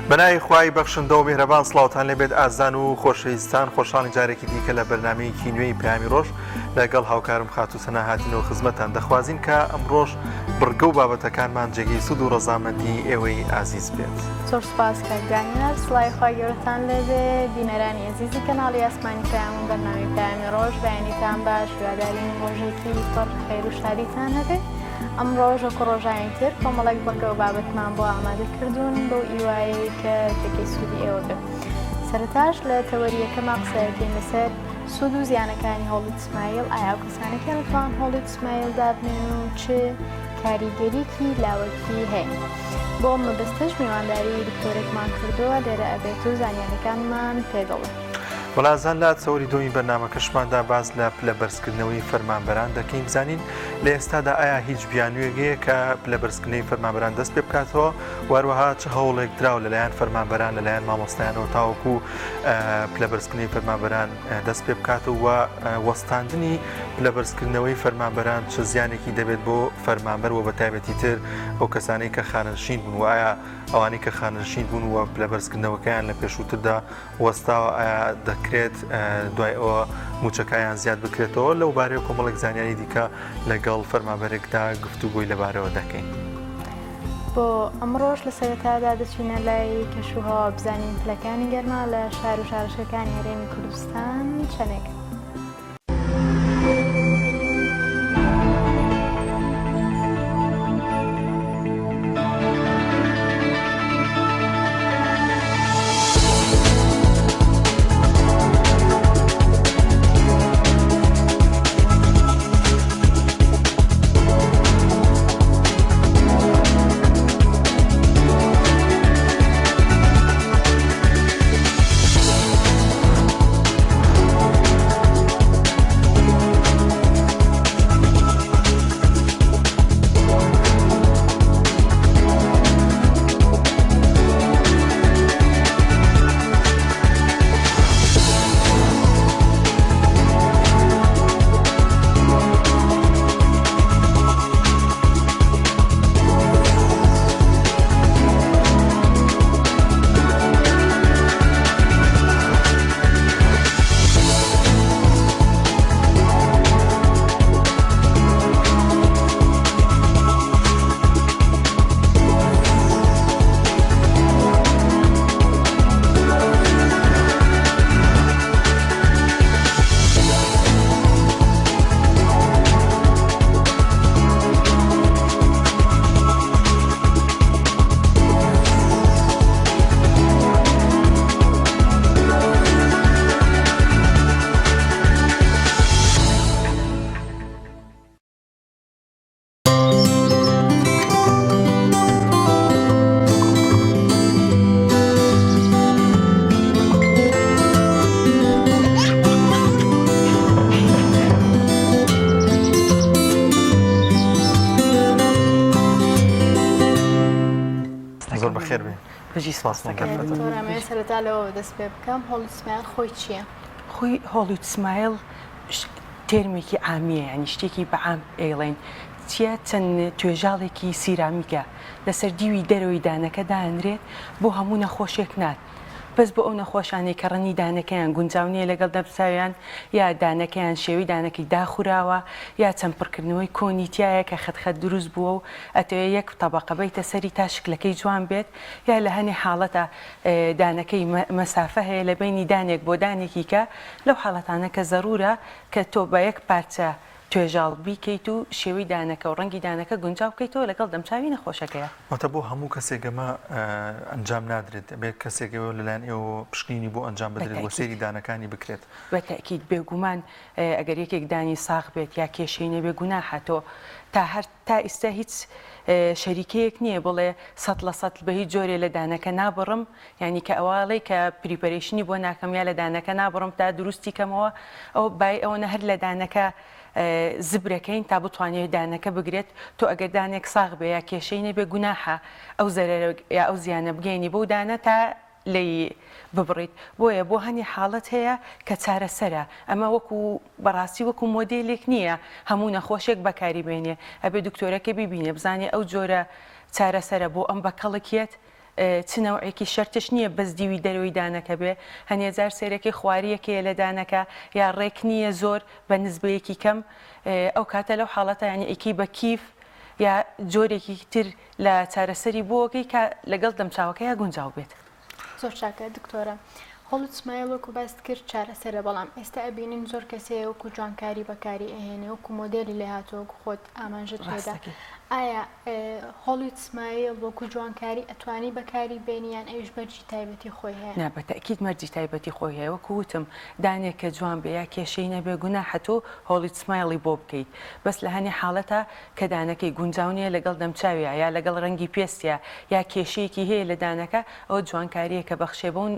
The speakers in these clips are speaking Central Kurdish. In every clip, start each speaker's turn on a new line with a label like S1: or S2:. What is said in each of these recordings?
S1: بەناوی خوای بەخشندە و میهرەبان سڵاوتان لێبێت ئازان و خۆشەویستان خۆشحاڵی جارێکی دیکە لە بەرنامەیەکی نوێی پەیامی ڕۆژ لەگەڵ هاوکارم خاتوسەنا هاتینەوە خزمەتان دەخوازین کە ئەمڕۆژ بڕگە و بابەتەکانمان جێگەی سود و ڕەزامەندی ئێوەی ئازیز بێت.
S2: زۆر سوپاس کاکدانیار سڵای خوا گەورەتان لەبێ بینەرانی ئەزیزی کەناڵی ئاسمانی پەیام و بەرنامەی پەیامی ڕۆژ بەیانیتان باش هیوادارین ڕۆژێکی پڕ خەیر و شادیتان هەبێت. ئەم ڕۆژە ڕۆژایان تر کۆمەڵێک بڕگە و بابەتمان بۆ ئامادە کردوون بۆ ئیوایی کە جێگەی سوودی ئێوە بێت. سەرەتاش لە تەوەریەکەما قسەیەکەین لەسەر سود و زیانەکانی هۆڵی سمایل ئایا کەسانێکە دەتوان هۆڵی سمایل دابنێن و چ کاریگەریکی لاوەکی هەیە. بۆ ئەم مەبەستەش میوانداری دکتۆرێکمان کردووە لێرە ئەبێت و زانیاریەکانمان پێدەڵێت.
S1: وەڵازان لە چەوەری دومی بەرنامەکەشماندا باز لە پلەبەرزکردنەوەی فەرمانبەران دەکەین بزانین لە ئێستادا ئایا هیچ بیانوێگەیە کە پلەبەرزکردنەوەی فەرمانبەران دەست پێ بکاتەوە واروەها چه هەوڵێک دراوە لەلایەن فەرمانبەران لەلایەن مامۆستایانەوە تاوەکو پلەبەرزکردنەوەی فەرمانبەران دەست پێ بکاتەوە و وەستاندنی پلەبەرزکردنەوەی فەرمانبەران چه زیانێکی دەبێت بۆ فەرمانبەر و بەتایبەتی تر ئەو کەسانەی کە خانەنشین بوون و ئایا ئەوانەی کە خانەنشین بوون و پلەبەرزکردنەوەکەیان لە پێشووتردا وەستاوە ئایا دەکرێت دوای ئەوە موچەکەیان زیاد بکرێتەوە لەو بارەیە کۆمەڵێک زانیاری دیکە لەگەڵ فەرمانبەرێکدا گفتوگۆی لەبارەوە دەکەین.
S2: بۆ ئەمڕۆژ لە سەرەتادا دەچینە لای کەشوهەوا بزانین پلەکانی گەرما لە شار و شارشەکانی هەرێمی کوردستان چەندێک.
S3: دکتۆرەمە
S2: سەرەتا لەوە دەست پێ بکەم هۆڵی سمایل خۆی چییە؟
S3: خۆی هۆڵی سمایل تێرمێکی عامیە ینی شتێکی بەعام ئێڵێن چیە چەند توێژاڵێکی سیرامیکە لەسەر دیوی دەرەوەی دانەکە دانرێت بۆ هەموو نەخۆشێک نات بەس بۆ ئەو نەخۆشانەی کە ڕەنی دانەکەیان گونجاونیە لەگەڵ دەبساویان یا دانەکەیان شێوی دانەکەی داخوراوە یا چەند پڕکردنەوەی کۆنیتیایە کە خەتخەت دروست بووە و ئەتەوێت یەک تەبەقە بەیتە سەری تا شکلەکەی جوان بێت یا لە هەنێ حاڵەتە دانەکەی مەسافە هەیە لە بینی دانێک بۆ دانێکی کە لەو حاڵەتانە کە زەرورە کە تۆ بە یەک پارچە توێژاڵ بیکەیت و شێوی دانەکە و ڕەنگی دانەکە گونجاو بکەیتەوە لەگەڵ دەمچاوی نەخۆشەکەیە.
S1: واتە بۆ هەموو کەسێکەمە ئەنجام نادرێت بێت کەسێکەوە لەلایەن ئێوە پشکنینی بۆ ئەنجام بدرێت بۆ سێری دانەکانی بکرێت.
S3: بەتەکید بێگومان ئەگەر یەکێک دانی ساغ بێت یا کێشەی نەبێ گوناحە تۆ تا ئێستا هیچ شەریکەیەک نییە بڵێ 100% بە هیچ جۆرێ لە دانەکە نابڕم ینی کە ئەواڵی کە پریپەرێشنی بۆ ناکەم یا لە دانەکە نابڕم تا دروستی کەمەوە ئەو بای ئەوە هەر لە دانەکە زبرەکەین تا بتوانێت دانەکە بگرێت تۆ ئەگەر دانێک ساغ بێ یا کێشەی نەبێ گوناحە ئەو زەرەر یا ئەو زیانە بگەینی بۆ دانە تا لی ببڕیت بۆیە بۆ هەنی حاڵەت هەیە کە چارەسەرە ئەمە وەکو بەڕاستی وەکو مۆدێلێک نییە هەموو نەخۆشێک بەکاری بێنێ ئەبێ دکتۆرەکە ببینێ بزانێ ئەو جۆرە چارەسەرە بۆ ئەم بەکەڵکێت چنەوەیەکی شەرتش نییە بەس دیوی دەرەوەی دانەکە بێ هەنێجار سێرەکی خواریەکەیە لە دانەکە یا ڕێک نییە زۆر بە نسبەیەکی کەم ئەو کاتە لەو حاڵەتە یعنی ئەیکی بە کیف یا جۆرێکی تر لە چارەسەری بۆەکەی کە لەگەڵ دەمچاوەکە یا گونجاو بێت.
S2: زۆر چاکە دکتۆرە. هەڵوت سمایل وەکو باس کرد چارەسەرە بەڵام ئێستا ئەبینین زۆر کەسەیە وەکو جوانکاری بەکاری ئەهێنێ وەکو مۆدێلی لێ هاتووەکو خۆت ئامانژت پێدا. ئایا هۆڵویت سمایل وەکو جوانکاری ئەتوانی بەکاری بێنیان ئەوش بەرجی تایبەتی خۆی هەیە؟
S3: نا بەتەکید مەرجی تایبەتی خۆی هەیە وەکو وتم دانێک کە جوان بێ یا کێشەی نەبێ گوناحە تۆ هۆڵویت سمایلی بۆ بکەیت بەس لە هەنی حاڵەتە کە دانەکەی گونجاونیە لەگەڵ دەمچاویە یا لەگەڵ ڕەنگی پێستە یا کێشەیەکی هەیە لە دانەکە ئەو جوانکاریە کە بەخشێبوون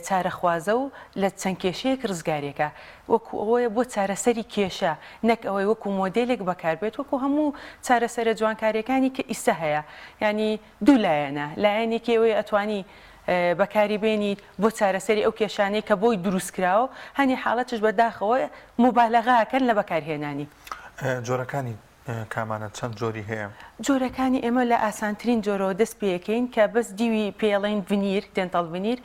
S3: چارەخوازە و لە چەند کێشەیەک ڕزگارێکە وەکو ئەوەیە بۆ چارەسەری کێشە نەک ئەوەی وەکو مۆدلێک بەکاربێت وەکو هەموو چارەسەرە جوانکاریەکانی کە ئیسە هەیە ینی دوو لایەنە لایەنێکی ئەوەی ئەتوانی بەکاری بێنیت بۆ چارەسەری ئەو کێشانەی کە بۆی دروستکراوە هەنی حاڵەتش بەداخەوە مبالەغاکەن لە بەکارهێنانی
S1: جۆرەکانی کامانە چەند جۆری هەیە؟
S3: جۆرەکانی ئێمە لە ئاسانترین جۆرەوە دەست پێەکەین کە بەس دیوی پێڵین ڤنیر دێنتەڵ ڤنیر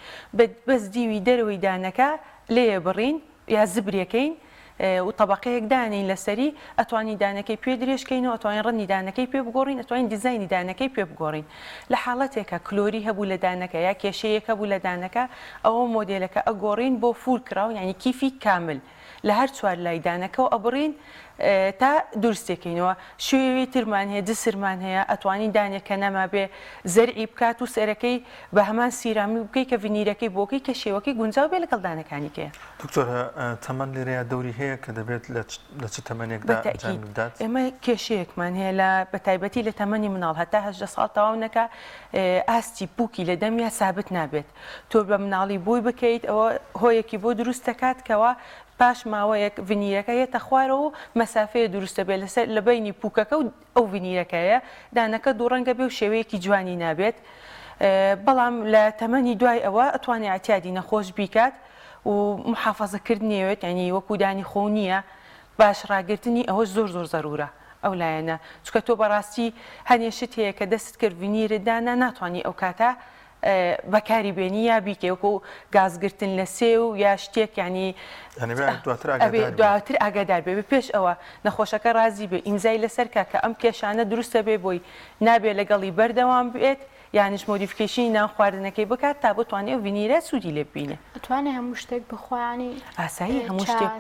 S3: بەس دیوی دەرەوەی دانەکە لێە بڕین یا زبرەکەین و طبقەیەک دانین لەسەری ئەتوانی دانەکەی پێ درێژکەین و ئەتوانین ڕەنی دانەکەی پێ بگۆڕین ئەتوانین دیزایانی دانەکەی پێ بگۆڕین لە حاڵەتێکە کلۆری هەبوو لە دانەکە یا کێشەیەک هەبوو لە دانەکە ئەوە مۆدێلەکە ئەگۆڕین بۆ فول کراو یعنی کیفی کامل لە هەر چوار لای دانەکەەوە ئەبڕین تا دروستێکەینەوە شوێوی ترمان هەیە جسرمان هەیە ئەتوانین دانێکە نەما بێ زەرعی بکات و سەرەکەی بە هەمان سیرامی بکەی کە ڤینیرەکەی بۆکەی کە شێوەکەی گونجاو بێ لەگەڵ دانەکانی کەیە.
S1: دکتۆرە تەمەن لێرەیە دەوری هەیە کە دەبێت لە چ تەمەنێکدا بدات؟
S3: ئێمە کێشەیەکمان هەیە لە بەتایبەتی لە تەمەنی مناڵ هەتا 18 ساڵ تەواو نەکە ئاستی پووکی لە دەمیا سابت نابێت تۆ بە مناڵی بۆی بکەیت ئەوە هۆیەکی بۆ دروست دەکات کەەوە پاش ماوەیەک ڤینیرەکە یێتە خوارەوە و مەسافەیە دروستە بێت لەسەر لە بینی پووکەکە و ئەو ڤینیرەکەیە دانەکە دووڕەنگە بێ و شێوەیەکی جوانی نابێت بەڵام لە تەمەنی دوای ئەوە ئەتوانێت ئاعتیادی نەخۆش بیکات و محافەزەکردنیەوێت ینی وەکو دانی خۆ نییە باش ڕاگررتنی ئەوە زۆر زۆر زەرورە ئەو لایەنە چکە تۆ بەڕاستی هەنێشت هەیە کە دەست کرد ڤینیرتدانا ناتوانانی ئەو کاتە بەکاری بێنی یا بیکەوەکو و گازگرتن لە سێ و یا شتێک ینی دواتر ئاگادار بێ پێش ئەوە نەخۆشەکە رازی بێ ئیمزای لەسەرکە کە ئەم کێشانە دروستە بێ بۆی نابێ لەگەڵی بەردەوام بێت یانش مۆدیفیکیشنی ناو خواردنەکەی بکات تا بتوانێت ڤینیرە سوودی لێ ببینێ
S2: ئەتوانێت هەموو شتێک بخۆیانی
S3: ئاسایی هەموو شتێک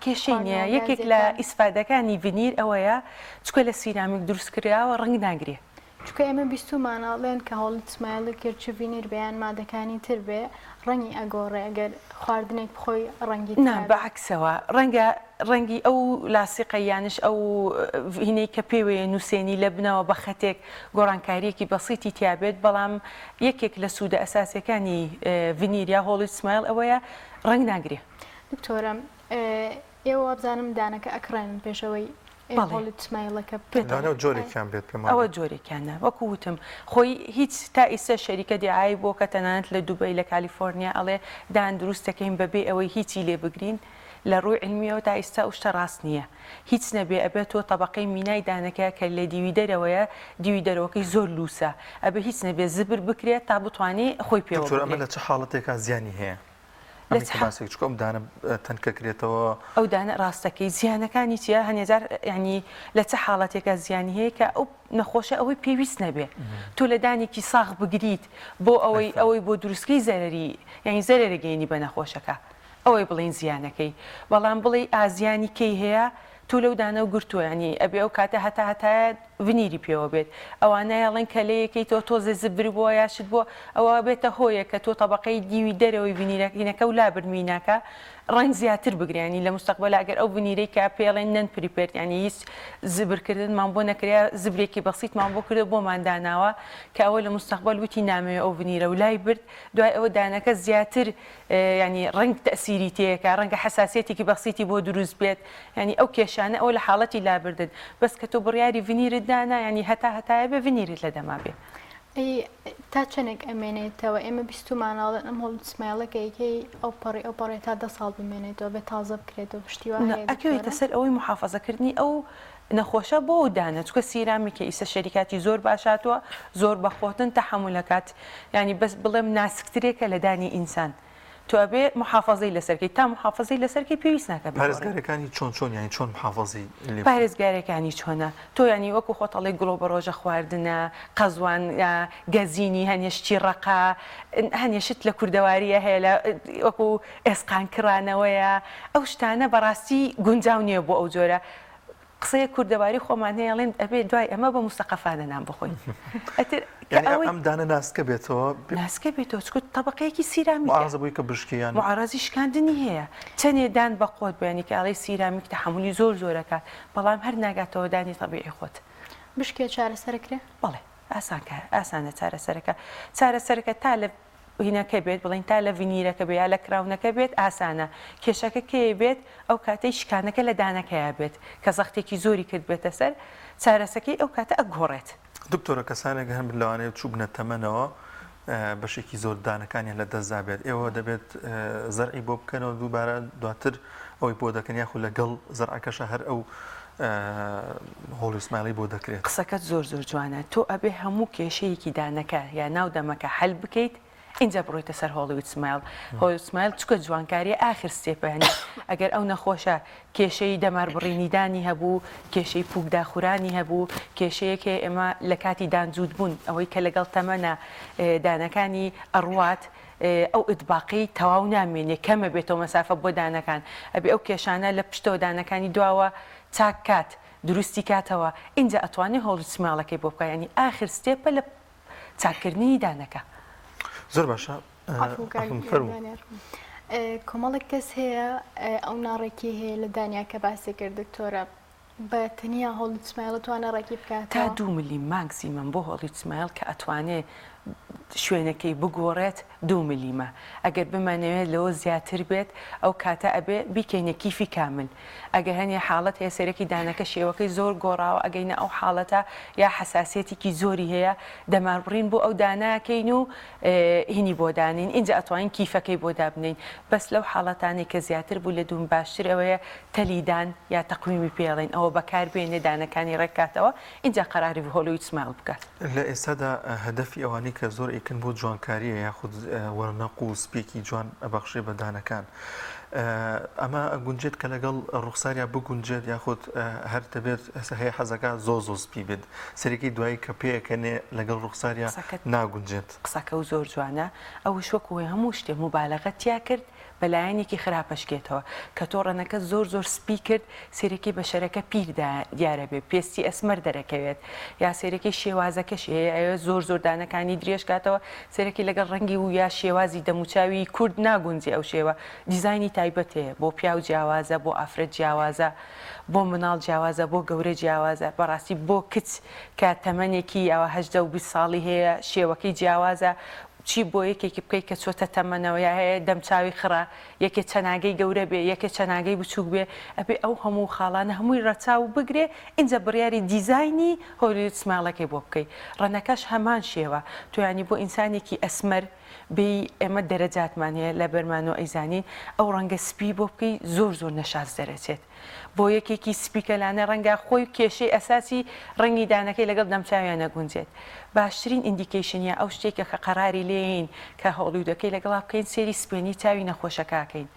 S3: کێشەی نییە یەکێک لە ئیسفادەکانی ڤینیر ئەوەیە چکە لە سیرامیک دروستکراوە ڕنگ ناگرێ
S2: چکە ئێمە بیستمانەڵێن کە هەڵت سمایلی کرد چ ڤینیر بەیان مادەکانی تر بێ ڕەنگی ئەگۆڕێ ئەگەر خواردنێک بخۆی ڕەنگی
S3: نا بەعکسەوە ڕەنگی ئەو لاسیقەیانش ئەو هینەی کە پێوەیە نووسێنی لە بنەوە بە خەتێک گۆڕانکاریەکی بەسیتی تیابێت بەڵام یەکێک لە سوودە ئەساسیەکانی ڤینیریا هۆڵت سمایل ئەوەیە ڕەنگ ناگرێ.
S2: دکتۆرە ئێوە بزانم دانەکە ئەکڕێن پێشەوەی
S1: جۆرێکیان بێت
S3: ئەوە جۆرێکیانە وەکو وتم خۆی هیچ تا ئیسە شەریکە دیعای بۆ کە تەنانەت لە دووبەی لە کالیفۆرنیا ئەڵێ دان دروستەکەین بەبێ ئەوەی هیچی لێ بگرین لە ڕووی علمیەوە تا ئێستا شتە ڕاست نییە هیچ نەبێ ئەبێت تۆ تەبقەی مینای دانەکە کە لە دیوی دەرەوەیە دیوی دەرەوەکەی زۆر لووسە ئەبێ هیچ نەبێ زبر بکرێت تا بتوانێت خۆی پێوە
S1: ئەمە لە چه حاڵەتێکا زیانی هەیە چکۆم دانە تەنکەکرێتەوە
S3: ئەو دانە ڕاستەکەی زیانەکانی چیە هەنێجار ینی لە چه حاڵەتێکە زیانی هەیە کە ئەو نەخۆشە ئەوەی پێویست نەبێ تۆ لە دانێکی ساغ بگریت بۆ ئەوەی بۆ دروستکەی زەرری یعنی زەرەرەگەینی بە نەخۆشەکە ئەوەی بڵین زیانەکەی بەڵام بڵێ ئازیانی کەی هەیە تۆ لەو دانە و گرتووە ینی ئەبێ ئەو کاتە هەتایە ڤینیری پێوە بێت ئەوانەیەڵێن کە لەیەکەی تۆ تۆزە زبر بووە یاشت بووە ئەوە بێتە هۆیە کە تۆ تەبقەی دیوی دەرەوەی ڤینیرەکەینەکە و لابرمیناکە ڕنگ زیاتر بگرانی لە مستقبل ئەگەر ئەو ڤینیرەی کە پێڵێن نەن پریپێرد ینی هیچ زبرکردنمان بۆ نەکریا زبرێکی بەسییتمان بۆ کردە بۆمان داناوە کە ئەوە لە مستقبل وتی نامەوێت ئەو ڤینیرە و لای برد دوای ئەوە دانەکە زیاتر ینی ڕنگ تەسیری تەیەکە ڕەنگە حساسیەتێکی بەسییتی بۆ دروست بێت ینی ئەو کێشانە ئەو لە حاڵەتی لابردن بەس کە تۆ بڕیاری ڤینیرت دانا ینی هەتایە بە ڤینیرت لە دەما بێ
S2: تا چەندێک ئەمێنێتەوە ئێمە بیستماناڵێن ئەم هەڵ سمایلەکەیکەی ئەو پەڕی تا 10 ساڵ بمێنێتەوە بێت تازە بکرێتەوە پشتیوان
S3: ئەکەوێتە سەر ئەوەی محافەزەکردنی ئەو نەخۆشە بۆ دانە چکە سیرامێکی ئیسە شەریکاتی زۆر باشاتوە زۆر بەخۆتن تەحملەکات ینی بەس بڵێم ناسکترێکە لە دانی ئینسان تۆ ئەبێ محافظەی لەسەرکەی تا محافظەی لەسەرکەی پێویست ناکە
S1: پارێزگارەکانی چۆن ینی چۆن محافظی
S3: پارێزگارەکانی چۆنە تۆ ینی وەکو خۆتەڵی گڵۆ بە ڕۆژە خواردنە قەزوان گەزینی هەنیشتی ڕقا هەنیشت لە کوردەواریە هەیە لە وەکو ئێسقان کرانەوەیە ئەو شتانە بەڕاستی گونجاو نییە بۆ ئەو جۆرە قسەیە کوردەواری خۆمان هەیەڵێن ئەبێ دوای ئەمە بە مستەقەفانە نام بخۆین
S1: ئەم دانە ناسکە بێتەوە
S3: ناسکە بێتەوە چکوت تەبقەیەکی سیرامیک
S1: بووی کە بشکیان
S3: معارەزی شکاندنی هەیە چەندێ دان بە قۆت بێنی کە ئەڵی سیرامیک تەحملی زۆر زۆرەکە بەڵام هەر ناگاتەوە دانی تەبیعی خۆت
S2: بشکێ چارەسەرکرێ
S3: بەڵێ ئاسانە چارەسەرەکە تا لە هینەکە بێت بڵین تا لە ڤینیرەکە بێ یا لە کراونەکە بێت ئاسانە کێشەکە کێ بێت ئەو کاتەی شکانەکە لە دانەکەیە بێت کە زەختێکی زۆری کرد بێتە سەر چارەسەکەی ئەو کاتە ئەگۆڕێت
S1: دکتۆرە کەسانێک هەم لەوانەیە چوو بنە تەمەنەوە بەشێکی زۆر دانەکانیان لە دەستدا بێت ئێوە دەبێت زەرعی بۆ بکەنەوە دووبارە دواتر ئەوەی بۆ دەکەن یاخو لەگەڵ زەرعەکەشە هەر ئەو هۆڵیسماڵی بۆ دەکرێت
S3: قسەکەت زۆر جوانە تۆ ئەبێ هەموو کێشەیەکی دانەکە یا ناو دەمەکە هەل بکەیت اینجا بڕۆیتە سەر هۆڵیوود سمایل هۆڵیوود سمایل چکە جوانکاریە ئاخر ستێپەیانی ئەگەر ئەو نەخۆشە کێشەی دەماربڕینیدانی هەبوو کێشەی پووکداخورانی هەبوو کێشەیەکێ ئێمە لە کاتی دانجوود بوون ئەوەی کە لەگەڵ تەمەنە دانەکانی ئەڕوات ئەو ئتباقی تەواو نامێنێ کەمە بێتەوە مەسافە بۆ دانەکان ئەبێ ئەو کێشانە لە پشتەوە دانەکانی دواوە چاک کات دروستی کاتەوە اینجا ئەتوانێت هۆڵیوود سمایلەکەی بۆ بکە ینی ئاخر ستێپە لە چاکردنی دانەکە
S1: زۆر باشە
S2: کۆمەڵێک کەس هەیە ئەو ناڕێکی هەیە لە دانیا کە باسی کرد دکتۆرە بە تەنیا هۆڵیوود سمایل توانە ڕێکی بکات
S3: تا 2 ملی ماکسیمەم بۆ هۆڵیوود سمایل کە ئەتوانێت شوێنەکەی بگۆڕێت 2 ملیمە ئەگەر بمانەوێت لەوە زیاتر بێت ئەو کاتە ئەبێ بیکەینە کیفی کامل ئەگەر هەنێ حاڵەت هەیە سەرەکی دانەکە شێوەکەی زۆر گۆڕاوە ئەگەینە ئەو حاڵەتە یا حساسیەتێکی زۆری هەیە دەماربڕین بۆ ئەو داناکەین و هینی بۆ دانین اینجا ئەتوانین کیفەکەی بۆ دابنین بەس لەو حاڵەتانی کە زیاتر بوو لە دوم باشتر ئەوەیە تەلیدان یا تەقویمی پێڵێن ئەوە بەکاربێنێ دانەکانی ڕێکاتەوە اینجا قەراری هۆڵیوود سمایل بکات
S1: لە ئێستادا هەدەفی ئەوانەی کە زۆر ئیکن بۆ جوانکاریە یاخود وەرنەق و سپێکی جوان ئەبەخشێ بە دانەکان ئەمە گونجێت کە لەگەڵ ڕوخساریا بگونجێت یاخود هەر دەبێت هەیە حەزەکە زۆ سپی بێت سەرەکی دوایی کە پێەکەنێ لەگەڵ ڕوخساریا ناگونجێت
S3: قسەکە و زۆر جوانە ئەو شوەکوی هەموو شتێ مبالەغە تیا کرد بەلایەنێکی خراپەشکێتەوە کە تۆڕەنەکە زۆر سپی کرد سێرەکی بەشەرەکە پیردا دیارە بێت پێستی ئەسمەر دەرەکەوێت یا سێرەکی شێوازەکەش هەیە زۆر دانەکانی درێژکاتەوە سێرەکی لەگەڵ ڕەنگی و یا شێوازی دەموچاوی کورد ناگونجی ئەو شێوە دیزایانی تایبەت هەیە بۆ پیاو جیاوازە بۆ ئافرەت جیاوازە بۆ مناڵ جیاوازە بۆ گەورە جیاوازە بەڕاستی بۆ کچ کە تەمەنێکی ئەوە 20 ساڵی هەیە شێوەکەی جیاوازە چی بۆ یەکێکی بکەیت کە چۆتە تەمەنەوە یا هەیە دەمچاوی خڕە یەکێ چەناگەی گەورە بێ یەکێ چەناگەی بچووک بێ ئەبێ ئەو هەموو خاڵانە هەمووی ڕەچاو بگرێ اینجا بڕیاری دیزایانی هۆڵیوود سمایلەکەی بۆ بکەیت ڕەنەکەش هەمان شێوە تۆ ینی بۆ ئینسانێکی ئەسمەر بێ ئێمە دەرەجاتمان هەیە لە بەرمان و ئەیزانین ئەو ڕەنگە سپی بۆ بکەیت زۆر نەشاز دەرەچێت بۆ یەکێکی سپیکەلانە ڕەنگە خۆی کێشەی ئەساسی ڕەنگی دانەکەی لەگەڵ دەمچاویان نەگونجێت باشترین ئیندیکیشنە ئەو شتێکە کە قەراری لێین کە هۆڵیوودەکەی لەگەڵا بکەین سێری سپێنی چاوی نەخۆشەکەکەین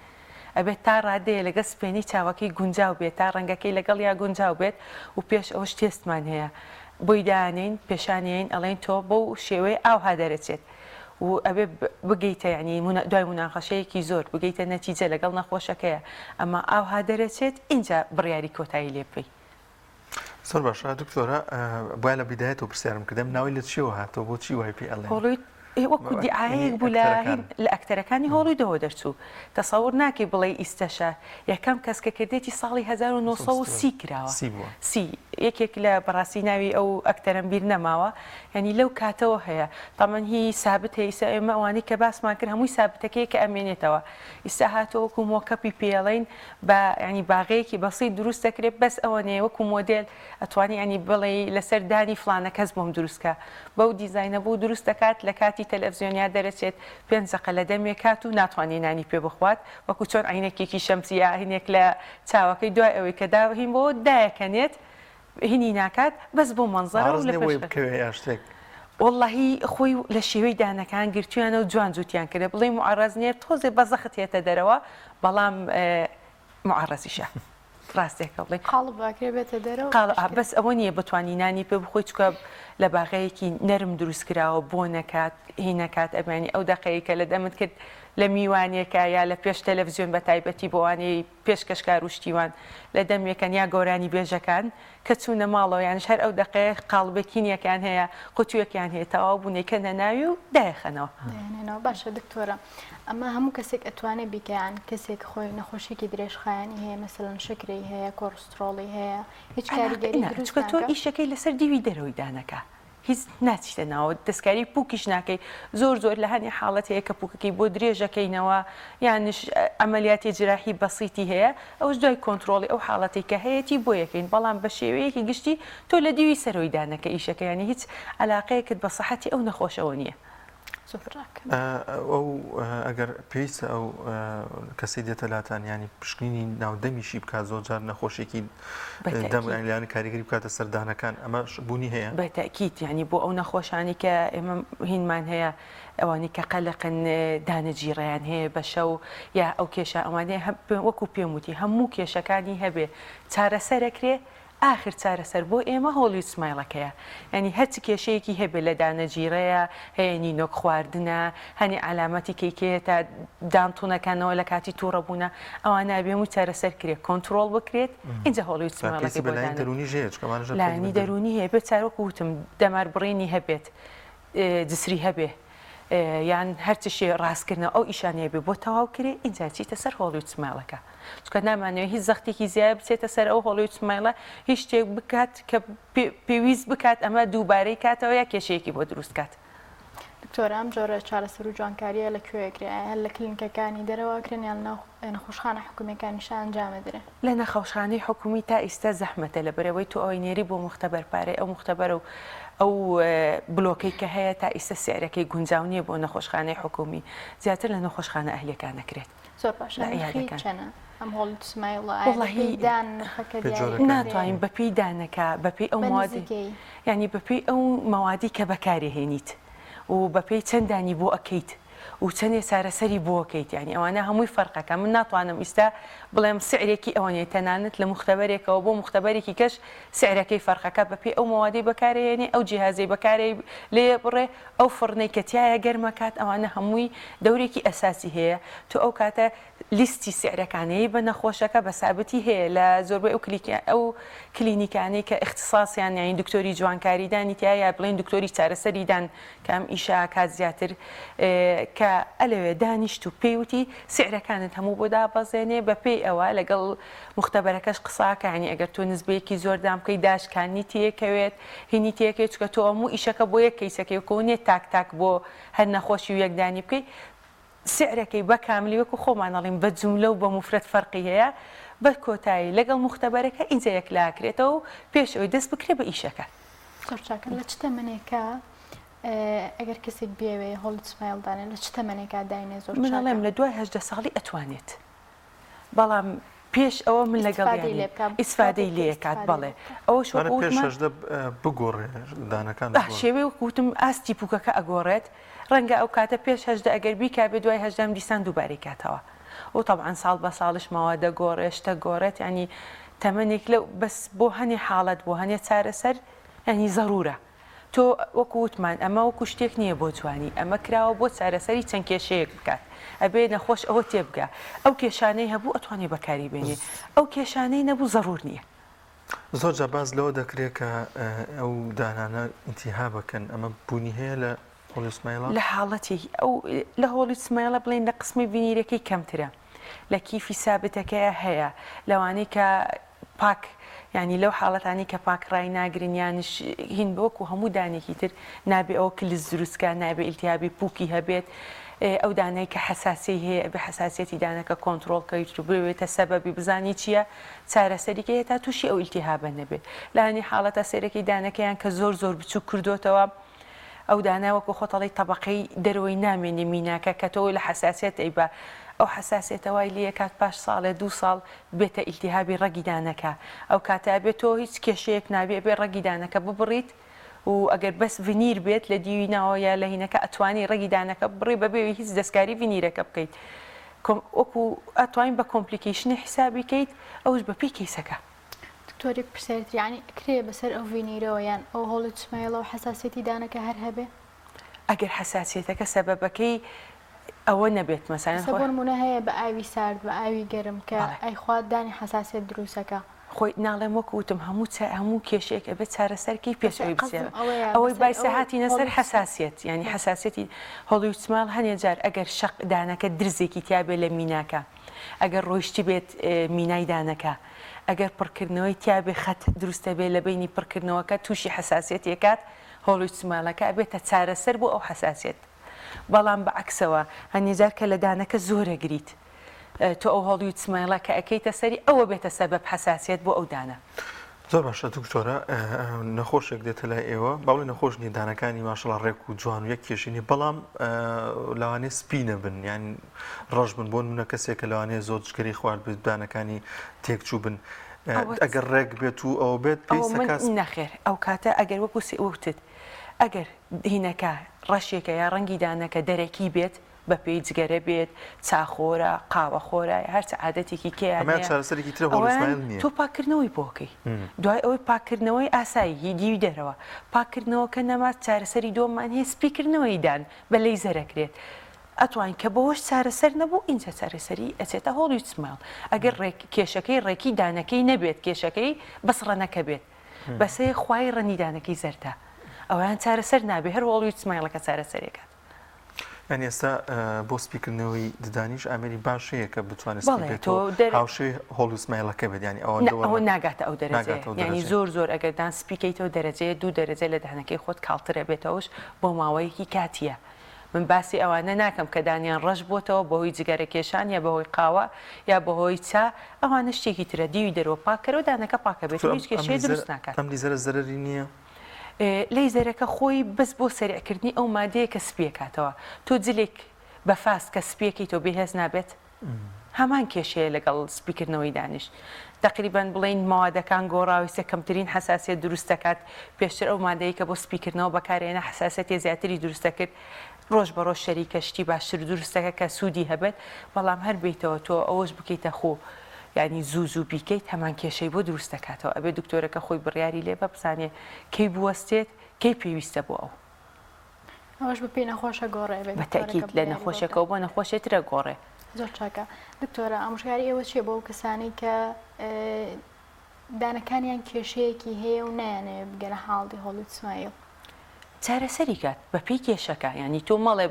S3: ئەبێت تا ڕادەیە لەگە سپێنی چاوەکەی گونجاو بێت تا ڕەنگەکەی لەگەڵ یا گونجاو بێت و پێش ئەوش تێستمان هەیە بۆی دانین پێشانین ئەڵێن تۆ بۆ شێوەیە ئاوها دەرەچێت و ئەبێ بگەیتە ینی دوای مناقەشەیەکی زۆر بگەیتە نەتیجە لەگەڵ نەخۆشەکەیە ئەمە ئاوها دەرەچێت اینجا بڕیاری کۆتایی لێ بکەیت
S1: زۆر باشە دکتۆرە بۆیە لە بیدایەتەوە پرسیارم کردم ناوی لە چیەوە هاتەوە بۆچی وای پێ ئەڵێن
S3: وەکو دیعاەیەک بوو لە ئەکتەرەکانی هۆڵیوودەوە دەرچوو تەسەوور ناکەی بڵێ ئیستەشە یەکەم کەسکە کردێتی ساڵی 1930 کراوە یەکێک لە بەڕاستی ناوی ئەو ئەکتەرم بیر نەماوە ینی لەو کاتەوە هەیە تەمەەن هی سابت هەیە ئێستا ئێمە ئەوانەی کە باسمان کرد هەمووی سابتەکەی کە ئەمێنێتەوە ئیستا هاتەوە وەکو مۆکەپی پێڵین بە ینی باغەیەکی بەسی دروست دەکرێت بەس ئەوە نێ وەکو مۆدل ئەتوانی ینی بڵێ لەسەر دانی فلانە کەس بۆم دروستکە بەو دیزاینە بۆ دروست دەکات لە کاتی تەلەڤزیۆنیا دەرەچێت پێنجەقە لە دەمێکات و ناتوانێت نانی پێ بخوات وەکو چۆن عینەکێکی شەمسیە هینێک لە چاوەکەی دوای ئەوەی کە داهین بۆ دایەکەنێت هینی ناکات بەس بۆ منزەرە و لە
S1: عرض
S3: پێش
S1: بکەوێ یا شتێک
S3: واللهی خۆی لە شێوەی دانەکان گرتویانە و جوان جووتیان کرێ بڵێ معڕەز نیە تۆزێ بەزەخت هێتە دەرەوە بەڵام معڕەزیشە ڕاستێکە بڵێ
S2: قاڵب باکرێ بێتە دەرەوە
S3: بەس ئەوە نییە بتوانی نانی پێ بخۆی چکە لە باغەیەکی نەرم دروست کراوە بۆ نەکات هینەکات ئەمانی ئەو دەقەیەکە لە دەمت کرد لە میوانێکە یا لە پێش تەلەڤیزیۆن بە تایبەتی بۆوانەی پێشکەشکار و شتیوان لە دەمێکەن یا گۆرانی بێژەکان کە چوونە ماڵەوە یانش هەر ئەو دەقەیە قاڵبێکینیەکان هەیە قوتوویەکیان هەیە تەواو بوونێکە نەناوی و دایخەنەوە
S2: باشە دکتۆرە ئەمە هەموو کەسێک ئەتوانێت بیکەیان کەسێک خۆی نەخۆشیێکی درێژخایانی هەیە مەسەڵەن شکری هەیە کۆرسترۆڵی هەیە هیچ کاریگەری
S3: چکە تۆ ئیشەکەی لەسەر دیوی دەرەوەی دانەکە هیچ ناچیتە ناوە دەستکاری پووکیش ناکەی زۆر لە هەنی حاڵەت هەیە کە پووکەکەی بۆ درێژەکەینەوە یانش ئەمەلیاتی جراحی بەسیتی هەیە ئەوش دوای کۆنتترۆڵی ئەو حاڵەتی کە هەیەی بۆ یەکەین بەڵام بە شێوەیەکی گشتی تۆ لە دیوی سەرۆی دانەکە ئیشەکە ینی هیچ علاقەیەکت بە سەحەتی ئەو نەخۆشەوە نییە.
S1: ئەو ئەگەر پێویستە ئەو کەسی دێتە لاتان ینی پشکنینی ناودەمیشی بکات زۆر جار نەخۆشێکی دەمیان کاریگەری بکاتە سەردانەکان ئەمە بوونی هەیە
S3: بەتەکییت ینی بۆ ئەو نەخۆشانی کە ئێمە هینمان هەیە ئەوانی کە قەلقن دانەجیڕیان هەیە بەشە و یا ئەو کێشە ئەوانەیە وەکو پێم وتی هەموو کێشەکانی هەبێ چارەسەرەکرێ آخر چارەسەر بۆ ئێمە هۆڵوی سمایلەکەیە ینی هەرچ کێشەیەکی هەبێ لە دانەجیڕەیە هەیە نینۆک خواردنە هەنی علامەتی کەیکەیە تا دانتونەکانەوە لە کاتی تووڕەبوونە ئەوان نابێ و چارەسەر کرێت کۆنتترۆل بکرێت اینجا هۆڵوی سمایلەکەی لانی دەرونی هەیە بێت چارۆک وتم دەمار بڕێنی هەبێت جسری هەبێ یان هەرچشێ ڕاستکردنە ئەو ئیشانەیە بێ بۆ تەواو کرێ اینجا چیتە سەر هۆڵوی سمایلەکە چکە نامانەوە هیچ زەختێکی زیاد بچێتە سەر ئەو هۆڵوی سمایلە هیچ شتێک بکات کە پێویست بکات ئەمە دووبارەی کاتەوە یا کێشەیەکی بۆ دروست کات.
S2: دکتۆرە ئەم جۆرە چارەسەر و جوانکاریە لەکوێکرێ هەر لە کلینیکەکانی دەرەوەکرێن یان نەخۆشخانە حکوومیەکانیشان ئەنجامەدرێ
S3: لە نەخۆشخانەی حکومی تا ئێستا زەحمەتە لە بەرەوەی تو ئەوی نێری بۆ مختبەر پارەی ئەو مختبەرە و ئەو بلۆکەی کە هەیە تا ئێستا سعرەکەی گونجاو نییە بۆ نەخۆشخانەی حکومی زیاتر لە نەخۆشخانە ئەهلیەکان نەکرێت.
S2: زۆر باش
S3: ناتوانین بەپی دانەکە بەپی ئەو موادی ینی بەپی ئەو مەوادی کە بەکارهێنیت و بەپی چەندانی بۆ ئەەکەیت و چەندێ چارەسەری بۆکەیت ینی ئەوانە هەمووی فەرقەکە من ناتوانم ئیستا بڵێم سعرێکی ئەوەنەیە تەنانەت لە مختبەرێکەوە بۆ مختبەرێکی کەش سعرەکەی فەرقەکە بەپی ئەو مەوادی بەکارهێنی ئەو جیهازەی بەکارێ لێ بڕێ ئەو فڕنەی کەتیایە گەرمەکات ئەوانە هەمووی دەورێکی ئەساسی هەیە تو ئەو کاتە لیستی سعرەکانەی بە نەخۆشەکە بە سابتی هەیە لە زۆربەی ئەو کلینیکانەی کە اختصاسیان یانی دکتۆری جوانکاریدانی تایە بڵێن دکتۆری چارەسەریدان کام ئیشا کات زیاتر کە ئەلەوێ دانیشت و پێیوتی سعرەکانت هەموو بۆ دابەزێنێ بە پێی ئەوە لەگەڵ مختبەرەکەش قساکانی ئەگەر تۆ نزبەیەکی زۆر دام بکەی داشکانی تێکەوێت هینی تێکێت چکە تۆ هەموو ئیشەکە بۆ یەک کەیسەکەی کۆنێت تاک بۆ هەر نەخۆشی و یەکدانی بکەی سعرەکەی بە کاملی وەکو خۆمانەڵیم بە جوملە و بە مفرەت فەرقی هەیە بە کۆتایی لەگەڵ مختبەرەکە ئینجا یەکلاکرێتەوە و پێش ئەوی دەست بکرێ بە ئیشەکە.
S2: زۆرچاکە لە چ تەمەنێکە ئەگەر کەسێک بێوێ هۆڵی سمایلدانێت لە چ تەمەنێکا داینێ زۆر
S3: منەڵێم لە دوای 18 ساڵی ئەتوانێت بەڵام پێش ئەوە من لەگەڵ ئیسفادەی لێکات بەڵێ ئەوە
S1: بگۆڕێ دانەکان
S3: شێوەی وەکوتم ئاستی پووکەکە ئەگۆڕێت ڕەنگە ئەو کاتە پێش هەژدە ئەگەر بیکا بێ دوای هەژدەم دیسان دووبارەی کاتەوە و طبعاً ساڵ بە ساڵش ماوە دەگۆڕێشتە گۆڕێت ینی تەمەنێک لەو بەس بۆ هەنێ حاڵەت بۆ هەنێ چارەسەر ینی زەرورە تۆ وەکو وتمان ئەمە وەکو شتێک نییە بۆ جوانی ئەمە کراوە بۆ چارەسەری چەند کێشەیەک بکات ئەبێ نەخۆش ئەوە تێبگا ئەو کێشانەی هەبوو ئەتوانێ بەکاری بێنێ ئەو کێشانەی نەبوو زەرور نییە.
S1: زۆر جا باز لەوە دەکرێت کە ئەو دانانە ئینتیها بکەن ئەمە بوونی هەیە لە
S3: لە حاڵەتی ئەو لە هۆڵی سمایلە بڵێن لە قسمی بینیرەکەی کەمترە لە کیفی سابتەکەیە هەیە لەوانەی کە پاک ینی لەو حاڵەتانی کە پاکڕای ناگرنیانش هین بۆکو هەموو دانێکی تر نابێ ئەو کلس دروستکە نابێ ئیلتیابی پووکی هەبێت ئەو دانەی کە حساسی هەیە بە حساسیەتی دانەکە کۆنتترۆلکەیت و بێتە سەبەبی بزانی چییە چارەسەریکە تا تووشی ئەو ئیلتیهابە نەبێت لانی حاڵەتە سێرەکی دانەکەیان کە زۆر بچوو کردوتەوە ئەو داناوەکو خۆتەڵی تەبقەی دەرەوەی نامێنێ میناکە کە تۆ لە حساسیت ئەی بە ئەو حساسێتەوەی لەکات پاش ساڵێ 2 ساڵ بێتە ئیلتیهابی ڕەگی دانەکە ئەو کاتە بێتەوە هیچ کێشەیەک نابێ بێ ڕەگی دانەکە ببڕیت و ئەگەر بەس ڤینیر بێت لە دیوی ناوە یا لە هینەکە ئەتوانی ڕەگی دانەکە بڕێ بەبێ هیچ دەستکاری ڤینیرەکە بکەیت وەکو ئەتوانین بە کۆمپلیکیشنی حسابی کەیت ئەوش بە پێی کەیسەکە.
S2: دکتۆری پرسیارانی کرێ بەسەر ئەو ڤینیرەوە یان ئەو هۆڵی چمایڵە و حساسێتی دانەکە هەر هەبێ؟
S3: ئەگەر حساسیتەکە سەبەبەکەی ئەوە نەبێت مەسەن
S2: بۆنمونە هەیە بە ئاوی سارد بە ئاوی گەرم کە ئەیخوات دانی حساسێت دروستەکە
S3: خۆی ناڵێم وەکوتم هەموو کێشەیەک ئەبێت چارەسەرکی پێشەوەی بچێت ئەوەی بایسەهاتی نەسەر حساسیت ینی حساسەتی هەڵی چماڵ هەنێ جار ئەگەر شەق دانەکە درزێکی تیابێت لە میناکە ئەگەر ڕۆیشتی بێت مینای دانەکە ئەگەر پڕکردنەوەی تیابێ خەت دروستە بێت لە بینی پڕکردنەوەکە تووشی حساسێتێکات هەڵی چماڵەکە ئەبێتە چارەسەر بۆ ئەو حساسێت. بەڵام بەعکسەوە هەنێجار کە لە دانەکە زۆرە گریت تۆ ئەو هەڵی چمایڵە کە ئەەکەیتە سەری ئەوە بێتە سەبەب حساسیت بۆ ئەو دانە.
S1: زۆر باشە دکتۆرە نەخۆشێک دێتە لای ئێوە باڵی نەخۆش دانەکانی ماشەڵا ڕێک و جوان و یەک کێشینی بەڵام لەوانێ سپینە بن یان ڕەش بن بۆ نمونە کەسێکە لەوانێ زۆر جگەری خوارد بێت دانەکانی تێکچوو بن ئەگەر ڕێک بێت و ئەو بێت پێی سەکاس
S3: نەخێر ئەو کاتە ئەگەر وەکو سێوتت ئەگەر هینەکە ڕەشێکە یا ڕەنگی دانەکە دەرەکی بێت بە پێی جگەرە بێت چاخۆرە قاوەخۆرە هەرچە عادەتێکی
S1: کێ
S3: تۆ پاکردنەوەی بۆکەی دوای ئەوەی پاکردنەوەی ئاسایی دیوی دەرەوە پاکردنەوەکە نەمات چارەسەری دۆمان هەیە سپیکردنەوەی دان بە لەی زەرەکرێت ئەتوان کە بەوەش چارەسەر نەبوو ئینجا چارەسەری ئەچێتە هۆڵی چماڵ ئەگەر کێشەکەی ڕێکی دانەکەی نەبێت کێشەکەی بەس ڕەنەکە بێت بەسێ خوای ڕەنی دانەکەی زەردە ئەویان چارەسەر نابێ هەر هۆڵی چمایڵەکە چارەسەرێکات.
S1: ئەنی ئێستا بۆ سپیکردنەوەی ددانیش ئەمەری باشەیە کە بتوانێت هاوشەی هۆڵوسمایلەکە بێت ینی
S3: ئەوە ناگاتە ئەو دەرەجە ینی زۆر ئەگەردان سپیکەیتەوە دەرەجەیە 2 دەرەجە لە دهانەکەی خۆت کاڵترە بێتەوەش بۆ ماوەیەکی کاتیە. من باسی ئەوانە ناکەم کە دانیان ڕەش بۆتەوە بەهۆی جگەرە کێشان یا بەهۆی قاوە یا بەهۆی چا ئەوانە شتێکی ترە دیوی دەرەوە پاکەرەوە دانەکە پاکە بێت هیچ کێشەی دروست ناکات.
S1: ئەم لیزەرە زەرەری نییە؟
S3: لەیزەرەکە خۆی بەس بۆ سەرعکردنی ئەو مادەیە کە سپیەکاتەوە تۆ جلێک بە فاست کە سپیەکەی تۆ بێهێز نابێت هەمان کێشەیە لەگەڵ سپیکردنەوەی دانیش تقریبان بڵین ماوادەکان گۆڕاویستە کەمترین حساسیت دروست دەکات پێشتر ئەو مادەیە کە بۆ سپیکردنەوە بەکارێنە حساسیەتی زیاتری دروست دەکرد ڕۆژ بە ڕۆژ شەریکە شتی باشتر دروستەکە کە سوودی هەبێت بەڵام هەر بیتەوە تۆ ئەوەش بکەیتە خۆ ینی زوو بیکەیت هەمان کێشەی بۆ دروست دەکاتەوە ئەبێ دکتۆرەکە خۆی بڕیاری لێ بەبزانێ کەی بوەستێت کەی پێویستە بۆ ئەو
S2: ئەوەش بە پێی نەخۆشە گۆڕێ
S3: بە تاکید لە نەخۆشەکەەوە بۆ نەخۆشێترە گۆڕێ.
S2: زۆر چاکە دکتۆرە ئامۆژگاری ئێوە چیە بۆ کەسانی کە دانەکانیان کێشەیەکی هەیە و نایانێ بگەنە حاڵی هۆڵی چمایڵ
S3: چارەسەری کات بە پێی کێشەکە ینی تۆ مەڵێ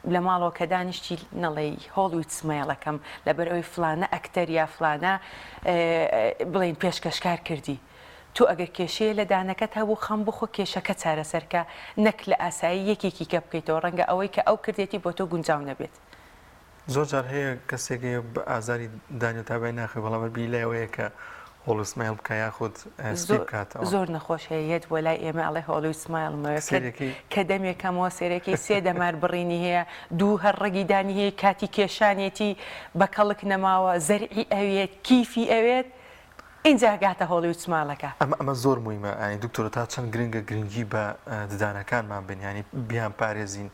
S3: لە ماڵەوە کە دانیشتی نەڵێ هۆڵی چمایڵەکەم لەبەر ئەوی فلانە ئەکتەر یا فلانە بڵین پێشکەشکار کردی تۆ ئەگەر کێشەیە لە دانەکەت هەبوو خەم بخۆ کێشەکە چارەسەرکە نەک لە ئاسایی یەکێکی کە بکەیتەوە ڕەنگە ئەوەی کە ئەو کردێتی بۆ تۆ گونجاو نەبێت.
S1: زۆر جار هەیە کەسێکی بە ئازاری دانی تابای ناخی بەڵام بی لایەوەیە کە هۆڵی سمایل بکە یاخود سپیکاتەوە
S3: زۆر نەخۆش هەیە یەت وە لای ئێمە ئەڵێ هۆڵی سمایڵمەوە کە دەمێکەمەوە سێرەکەی 3 دەمار بڕینی هەیە 2 هەر ڕێگی دانی هەیە کاتی کێشانێتی بە کەڵک نەماوە زەرعی ئەوێت کیفی ئەوێت اینجا گاتە هۆڵی چماڵەکە.
S1: ئەمە زۆر مویمە ئەنی دکتۆرە تا چەند گرنگە گرنگی بە ددانەکانمان بنیانی بیان پارێزین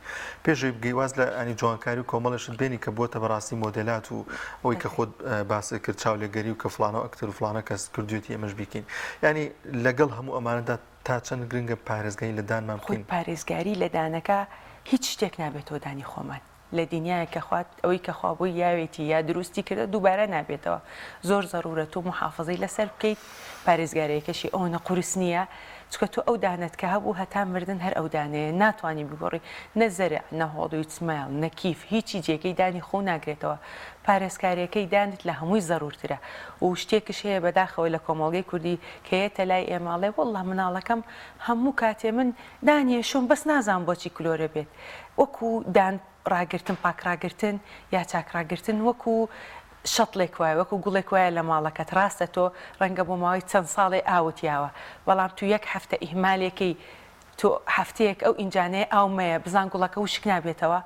S1: پێشوی بگەیواز لە ئەنی جوانکاری و کۆمەڵشت بینی کە بۆتە بەڕاستی مۆدلات و ئەوەی کە خۆت باسی کرد چاولێگەری و کە فلانە ئەکتەر و فلانە کەس کردوێتی ئێمەش بیکەین ینی لەگەڵ هەموو ئەمانەدا تا چەند گرنگە پارێزگای لە دانمان بکەین.
S3: پارێزگاری لە دانەکە هیچ شتێک نابێتەوە دانی خۆمان لە دنیاە کە خوات ئەوەی کە خوابووی یاوێتی یا دروستی کردە دووبارە نابێتەوە زۆر زەرورەت و محافظەی لەسەر بکەیت پارێزگارەیەکەشی ئەوە نەقورس نییە چکە تۆ ئەو دانت کە هەبوو هەتا مردن هەر ئەو دانەیە ناتوانانی بگۆڕی نەزەرع نەهۆڵی چمایڵ نەکیف هیچی جێگەی دانی خۆ ناگرێتەوە پارێزکاریەکەی دانت لە هەمووی زەرورترە و شتێکش هەیە بەداخەوەی لە کۆمەڵگەی کوردی کەیەتە لای ئێماڵێ وەڵڵا مناڵەکەم هەموو کاتێ من دانیێشم بەس نازان بۆچی کلۆرە بێت وەکو دان ڕاگرتن پاکڕاگرتن یا چاکڕاگرتن وەکو شەتڵێک وایە وەکو گوڵێک وایە لە ماڵەکەت ڕاستە تۆ ڕەنگە بۆ ماوەی چەند ساڵێ ئاوتیاوە بەڵام تو 1 هەفتە ئیهمالێکی تۆ هەفتەیەک ئەو ئینجانەیە ئاومەیە بزان گوڵەکە وشک نابێتەوە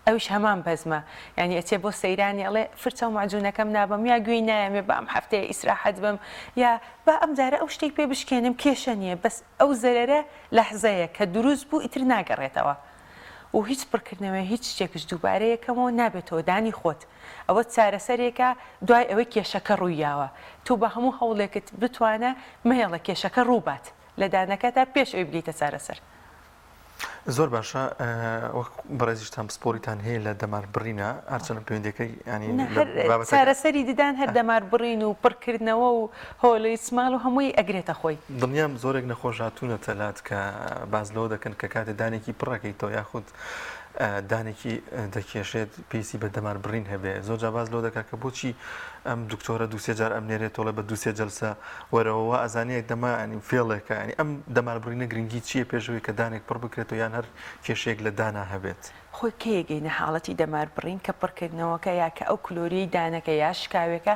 S3: ئەوش هەمان بەزمە یعنی ئەچێ بۆ سەیرانی ئەڵێ فرچە و ماجوونەکەم نابم یا گوێی نایەمێ بە ئەم هەفتەیە ئیسراحەت بم یا با ئەم جارە ئەو شتێک پێ بشکێنم کێشە نییە بەس ئەو زەرەرە لەحزەیە کە دروست بوو ئیتر ناگەڕێتەوە و هیچ پڕکردنەوەی هیچ شتێکش دووبارەیەکەمەوە نابێتەوە دانی خۆت ئەوە چارەسەرێکە دوای ئەوەی کێشەکە ڕوویاوە تو بە هەموو هەوڵێکت بتوانە مەهێڵە کێشەکە ڕووبات لە دانەکەتا پێش ئەوی بگەیتە چارەسەر
S1: زۆر باشە وەک بەڕێزیشتان سپۆریتان هەیە لە دەمار بڕینە هەرچەنە پەیوەندەکەی
S3: چارەسەری ددان هەر دەمار بڕین و پڕکردنەوە و هۆڵی سماڵ و هەمووی ئەگرێتە خۆی
S1: دڵنیام زۆرێک نەخۆشاتونە تەلات کە باز لەوە دەکەن کە کاتێ دانێکی پڕەکەیتەوە یاخود دانێکی دەکێشێت پێیسی بە دەمار بڕین هەبێ زۆر جاواز لەوە دەکات کە بۆچی ئەم دکتۆرە دووسێ جار ئەم نێرێت تۆڵە بە دووسێ جەلسە وەرەوە ئەزانەیەک دەما ینی فێڵێکە ینی ئەم دەمار بڕینە گرنگی چییە پێشەوەی کە دانێک پڕ بکرێتەوە یان هەر کێشەیەک لە دانا هەبێت
S3: خۆی کەیەگەینە حاڵەتی دەمار بڕین کە پڕکردنەوەکە یا کە ئەو کلۆریی دانەکە یا شکاوێکە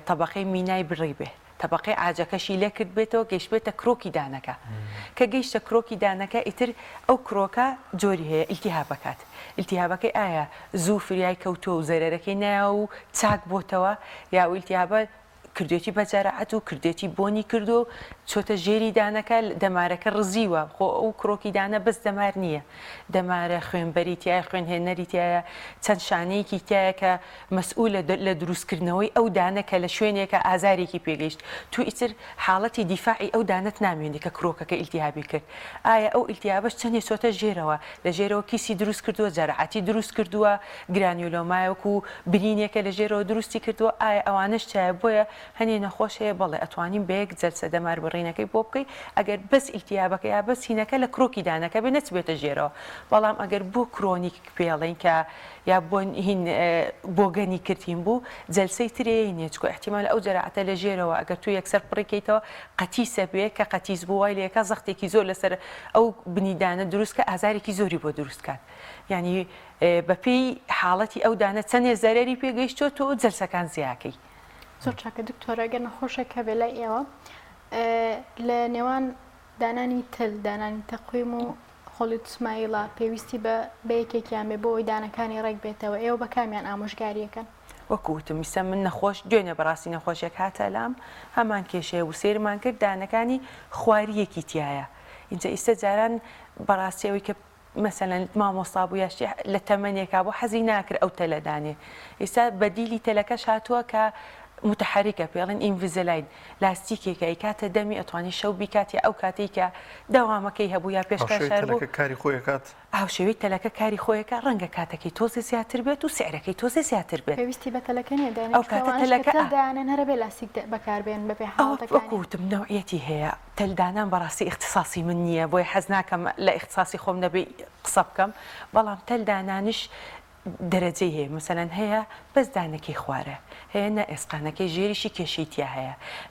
S3: تەبەقەی مینای بڕی بێ تەبەقەی ئاجەکەشی لێ کرد بێتەوە گەیشت بێتە کرۆکی دانەکە کە گەیشتە کرۆکی دانەکە ئیتر ئەو کرۆکە جۆری هەیە ئیلتیهابەکات ئیلتیهابەکەی ئایا زوو فریای کەوتۆ و زەرەرەکەی نایە و چاک بۆتەوە یا ئیلتیهابە کردێتی بەجارەعەت و کردێتی بۆنی کردو چۆتە ژێری دانەکە دەمارەکە ڕزیوە خۆ ئەو کرۆکی دانە بەس دەمار نییە دەمارە خوێنبەری تایە خوێنهێنەری تایە چەند شانەیەکی تایە کە مەسئول لە دروستکردنەوەی ئەو دانەکە لە شوێنێکە ئازارێکی پێگەیشت تو ئیتر حاڵەتی دیفاعی ئەو دانت نامێنێ کە کرۆکەکە ئیلتیهابی کرد ئایا ئەو ئیلتیهابەش چەندێ چۆتە ژێرەوە لە ژێرەوە کیسی دروست کردووە جەراحەتی دروست کردووە گرانیۆلۆمایەک و برینێکە لە ژێرەوە دروستی کردووە ئایا ئەوانش چایە بۆیە هەنێ نەخۆش هەیە بەڵێ ئەتوانین بەیەک جەلسە دەمار بڕینەکەی بۆ بکەی ئەگەر بەس ئیلتیهابەکە یا بەس هینەکە لە کرۆکی دانەکە بێ نەچبێتە ژێرەوە بەڵام ئەگەر بۆ کرۆنیک پێڵین کە یا بۆ هین بۆگەنی کردین بوو جەلسەی ترێ نێچکۆ احتیمال ئەو جەراحەتە لە ژێرەوە ئەگەر تو یەکسەر پڕێکیتەوە قەتیسە بێ کە قەتیس بوو وای لە یەکە زەختێکی زۆر لەسەر ئەو بنیدانە دروست کە ئازارێکی زۆری بۆ دروستکات یعنی بەپێی حاڵەتی ئەو دانە چەندێ زەرەری پێگەیشتۆ تۆ جەلسەکان زیاکەی
S2: زۆر چاکە دکتۆرە ئەگەر نەخۆشێکە بێ لای ئێوە لە نێوان دانانی تل دانانی تەقویم و خۆڵی سمایڵە پێویستی بە یەکێکیان بێ بۆ ئەوی دانەکانی ڕێک بێتەوە ئێوە بە کامیان ئامۆژگاریەکەن
S3: وەکوتم میسە من نەخۆش دوێنێ بەڕاستی نەخۆشیێک هاتە لام هەمان کێشەیە و سێرمان کرد دانەکانی خواریەکی تایە اینجا ئیستا جاران بەڕاستیەوەی کە مثلەن مامۆستا بوو یاشتی لە تەمەنێکا بۆ حەزی ناکرد ئەو تەلەدانێ ئێستا بەدیلی تەلەکەش هاتووە کە متحركة بيڵێن ئینڤیزلاین لاستیکێکە کاتە دەمی ئەتوانی شەو بیکاتی ئەو کاتێک کە دەوامەکەی هەبوو یا پێشکەشار بوو
S1: کاری خۆیەکات
S3: هاوشێوەی تەلەکە کاری خۆیەکە ڕەنگە کاتەکەی تۆزی زیاتر بێت و سعرەکەی تۆزی زیاتر بێت
S2: پێویستی بە تەلەکە نیە
S3: ئەو کاتە تەلەکە
S2: دانێن هەرە بێ لاستیک بەکاربێن بەپێ حاڵەتەکانی
S3: وەکوتم نەوعیەتی هەیە تەلدانان بەڕاستی اختصاصی من نییە بۆی حەز ناکەم لە اختصاصی خۆم دەبێ قسە بکەم بەڵام تەلدانانش دەرەجەی هەیە مەسەلەن هەیە بەس دانەکەی خوارە هەیە نە ئێسقانەکەی ژێریشی کێشەیتیا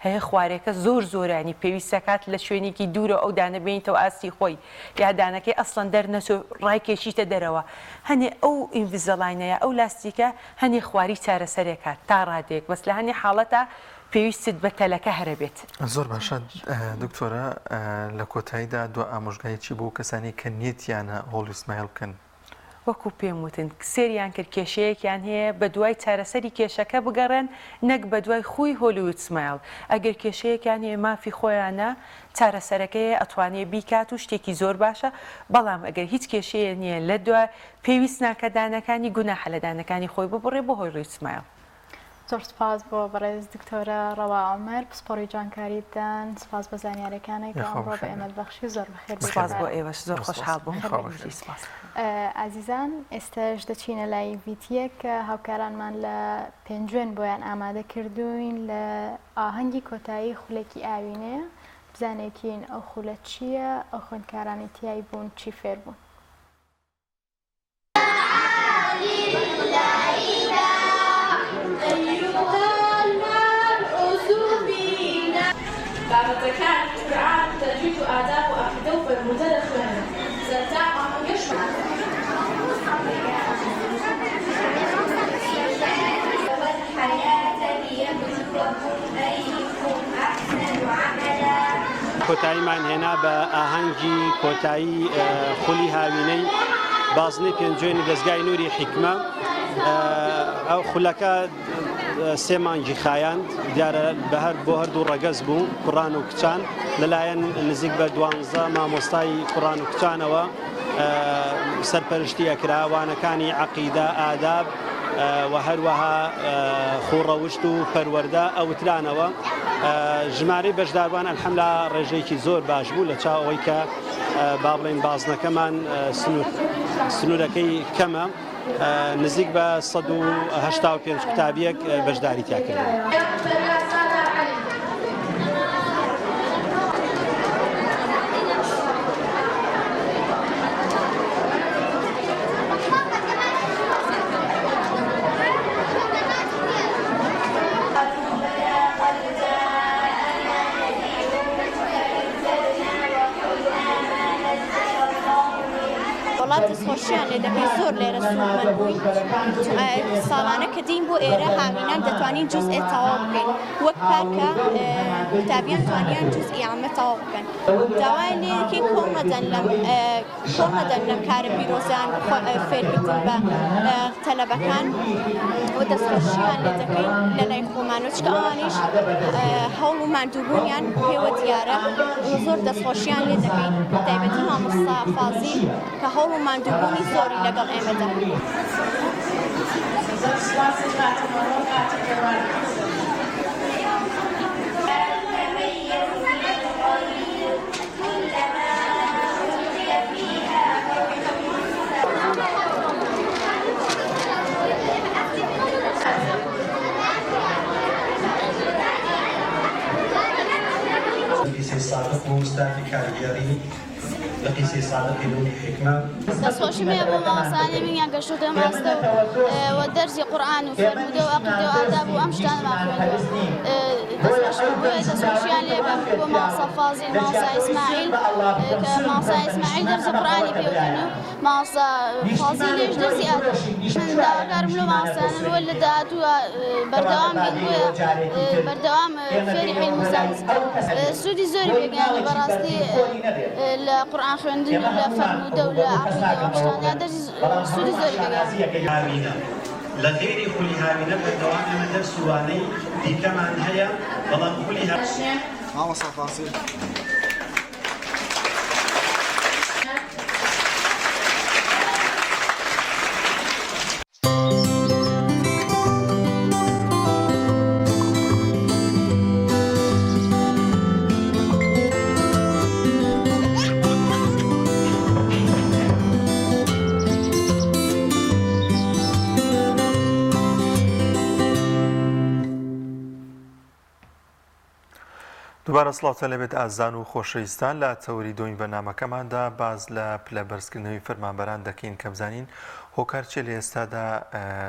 S3: هەیە خوارێکە زۆر زۆرانی پێویستەکات لە شوێنێکی دوورە ئەو دانە بینیتەوە ئاستی خۆی یا دانەکەی ئەسڵەن دەرنەچۆ ڕای کێشیتە دەرەوە هەنێ ئەو ئینڤیزەلاینەیە ئەو لاستیکە هەنێ خواری چارەسەرێکات تا ڕادێک بەس لە هەنێ حاڵەتە پێویستت بە تەلەکە هەرە بێت
S1: زۆر باشە دکتۆرە لە کۆتاییدا دو ئامۆژگایەکی بۆ کەسانی کە نیەتیانە هۆڵی سمایل بکەن
S3: وەکو پێم وتن سێریان کرد کێشەیەکیان هەیە بە دوای چارەسەری کێشەکە بگەڕێن نەک بە دوای خۆی هۆلیوود سمایل ئەگەر کێشەیەکیان هەیە مافی خۆیانە چارەسەرەکەی ئەتوانێ بیکات و شتێکی زۆر باشە بەڵام ئەگەر هیچ کێشەیە نییە لە دوای پێویست ناکە دانەکانی گوناحە لە دانەکانی خۆی ببڕێ بۆ هۆی سمایل
S2: زۆر سپاس بۆ بەڕێز دکتۆرە ڕەوا عومەر پسپۆڕی جوانکاریتان سپاس بە زانیاریەکانێک کە ئەمڕۆ بە ئێمە بەخشی زۆر بەخێر
S3: سپاس بۆ ئێوەش زۆر خۆشحاڵ بووم
S2: ئازیزان ئێستاش دەچینە لای ڤیدیۆیەک کە هاوکارانمان لە پێنجوێن بۆیان ئامادە کردوین لە ئاهەنگی کۆتایی خولێکی ئاوینەیە بزانێتین ئەو خولە چییە ئەو خوێندکارانی تیایی بوون چی فێر بوون
S4: بابەتەکان قورئان تەجوید و ئاداب و عەقیدە و فەرموودە دەخوێنن سەرەتا ئاهەنگەش
S5: کۆتاییمان هێنا بە ئاهەنگی کۆتایی خولی هاوینەی بازنەی پێنجوێنی دەستگای نووری حیکمە ئەو خولەکە سێ مانگی خایاند دیارە بۆ هەردوو ڕەگەز بوو کوڕان و کچان لەلایەن نزیک بە 12 مامۆستای کوڕان و کچانەوە سەرپەرشتی ئەکرا وانەکانی عەقیدە ئاداب و هەروەها خوڕەوشت و پەروەردە ئەوترانەوە ژمارەی بەشداروان ئەلحەمدولیلا ڕێژەیەکی زۆر باش بوو لە چاو ئەوەی کە با بڵێن بازنەکەمان سنوورەکەی کەمە نزیک بە 185 کتابیەک بەشداری تیاکردن.
S6: دەستخۆشیان لێ دەکەی زۆر لێرە سوورمەند بووین ساڵانە کە دین بۆ ئێرە هاوینان دەتوانین جوزئێ تەواو بکەین وەک پارکە قوتابیان توانیان جوزئی عامە تەواو بکەن داوای لێ دەکەین کۆڵ نەدەن لەم کارە پیرۆزیان فێرکردن بە تەلەبەکان و دەستخۆشیان لێ دەکەین لە لای خۆمانەوە چکە ئەوانیش هەوڵ و ماندووبوونیان پێوە دیارە زۆر دەستخۆشیان لێ دەکەین تایبەتی مامۆستا فازی کە هەوڵ و ماندووبوونی زۆری لەگەڵ ئێمەدا.
S7: دەستخۆشی مێ بۆ مامۆستایانی منیان گەشتوتە ماستە و دەرزی قورئان و فەرموودە و عەقیدە و ئاداب و ئەم شتانەمان خوێندووە دەستخۆشییان لێ بۆ مامۆستا فازیل مامۆستا ئیسماعیل کە مامۆستا ئیسماعیل دەرزی قورئانی پێوتن و مامۆستا فازیلێش دەرزی ئادەب من داواکارم لەو مامۆستایانە بۆ لە داهاتووە بەردەوام بێت بەردەوام فێری عیلم و زانست سوودی زۆری پێگەیاندە بەڕاستی لە قورئان خوێندن و لە فەرموودە و لە عەقیدە و ئەم شتانە دەرزی سوودی زۆری پێگەیاندە
S8: لە غێری خولی هاوینە بەردەوام ئەمە دەرسوانەی دیکەمان هەیە بەڵام خولی مامۆستا فازیل
S1: دووبارە سڵاوتە لەبێت ئازان و خۆشەویستان لە تەوری دۆین بەرنامەکەماندا باز لە پلە بەرزکردنەوەی فەرمانبەران دەکەین کە بزانین هۆکار چێ لە ئێستادا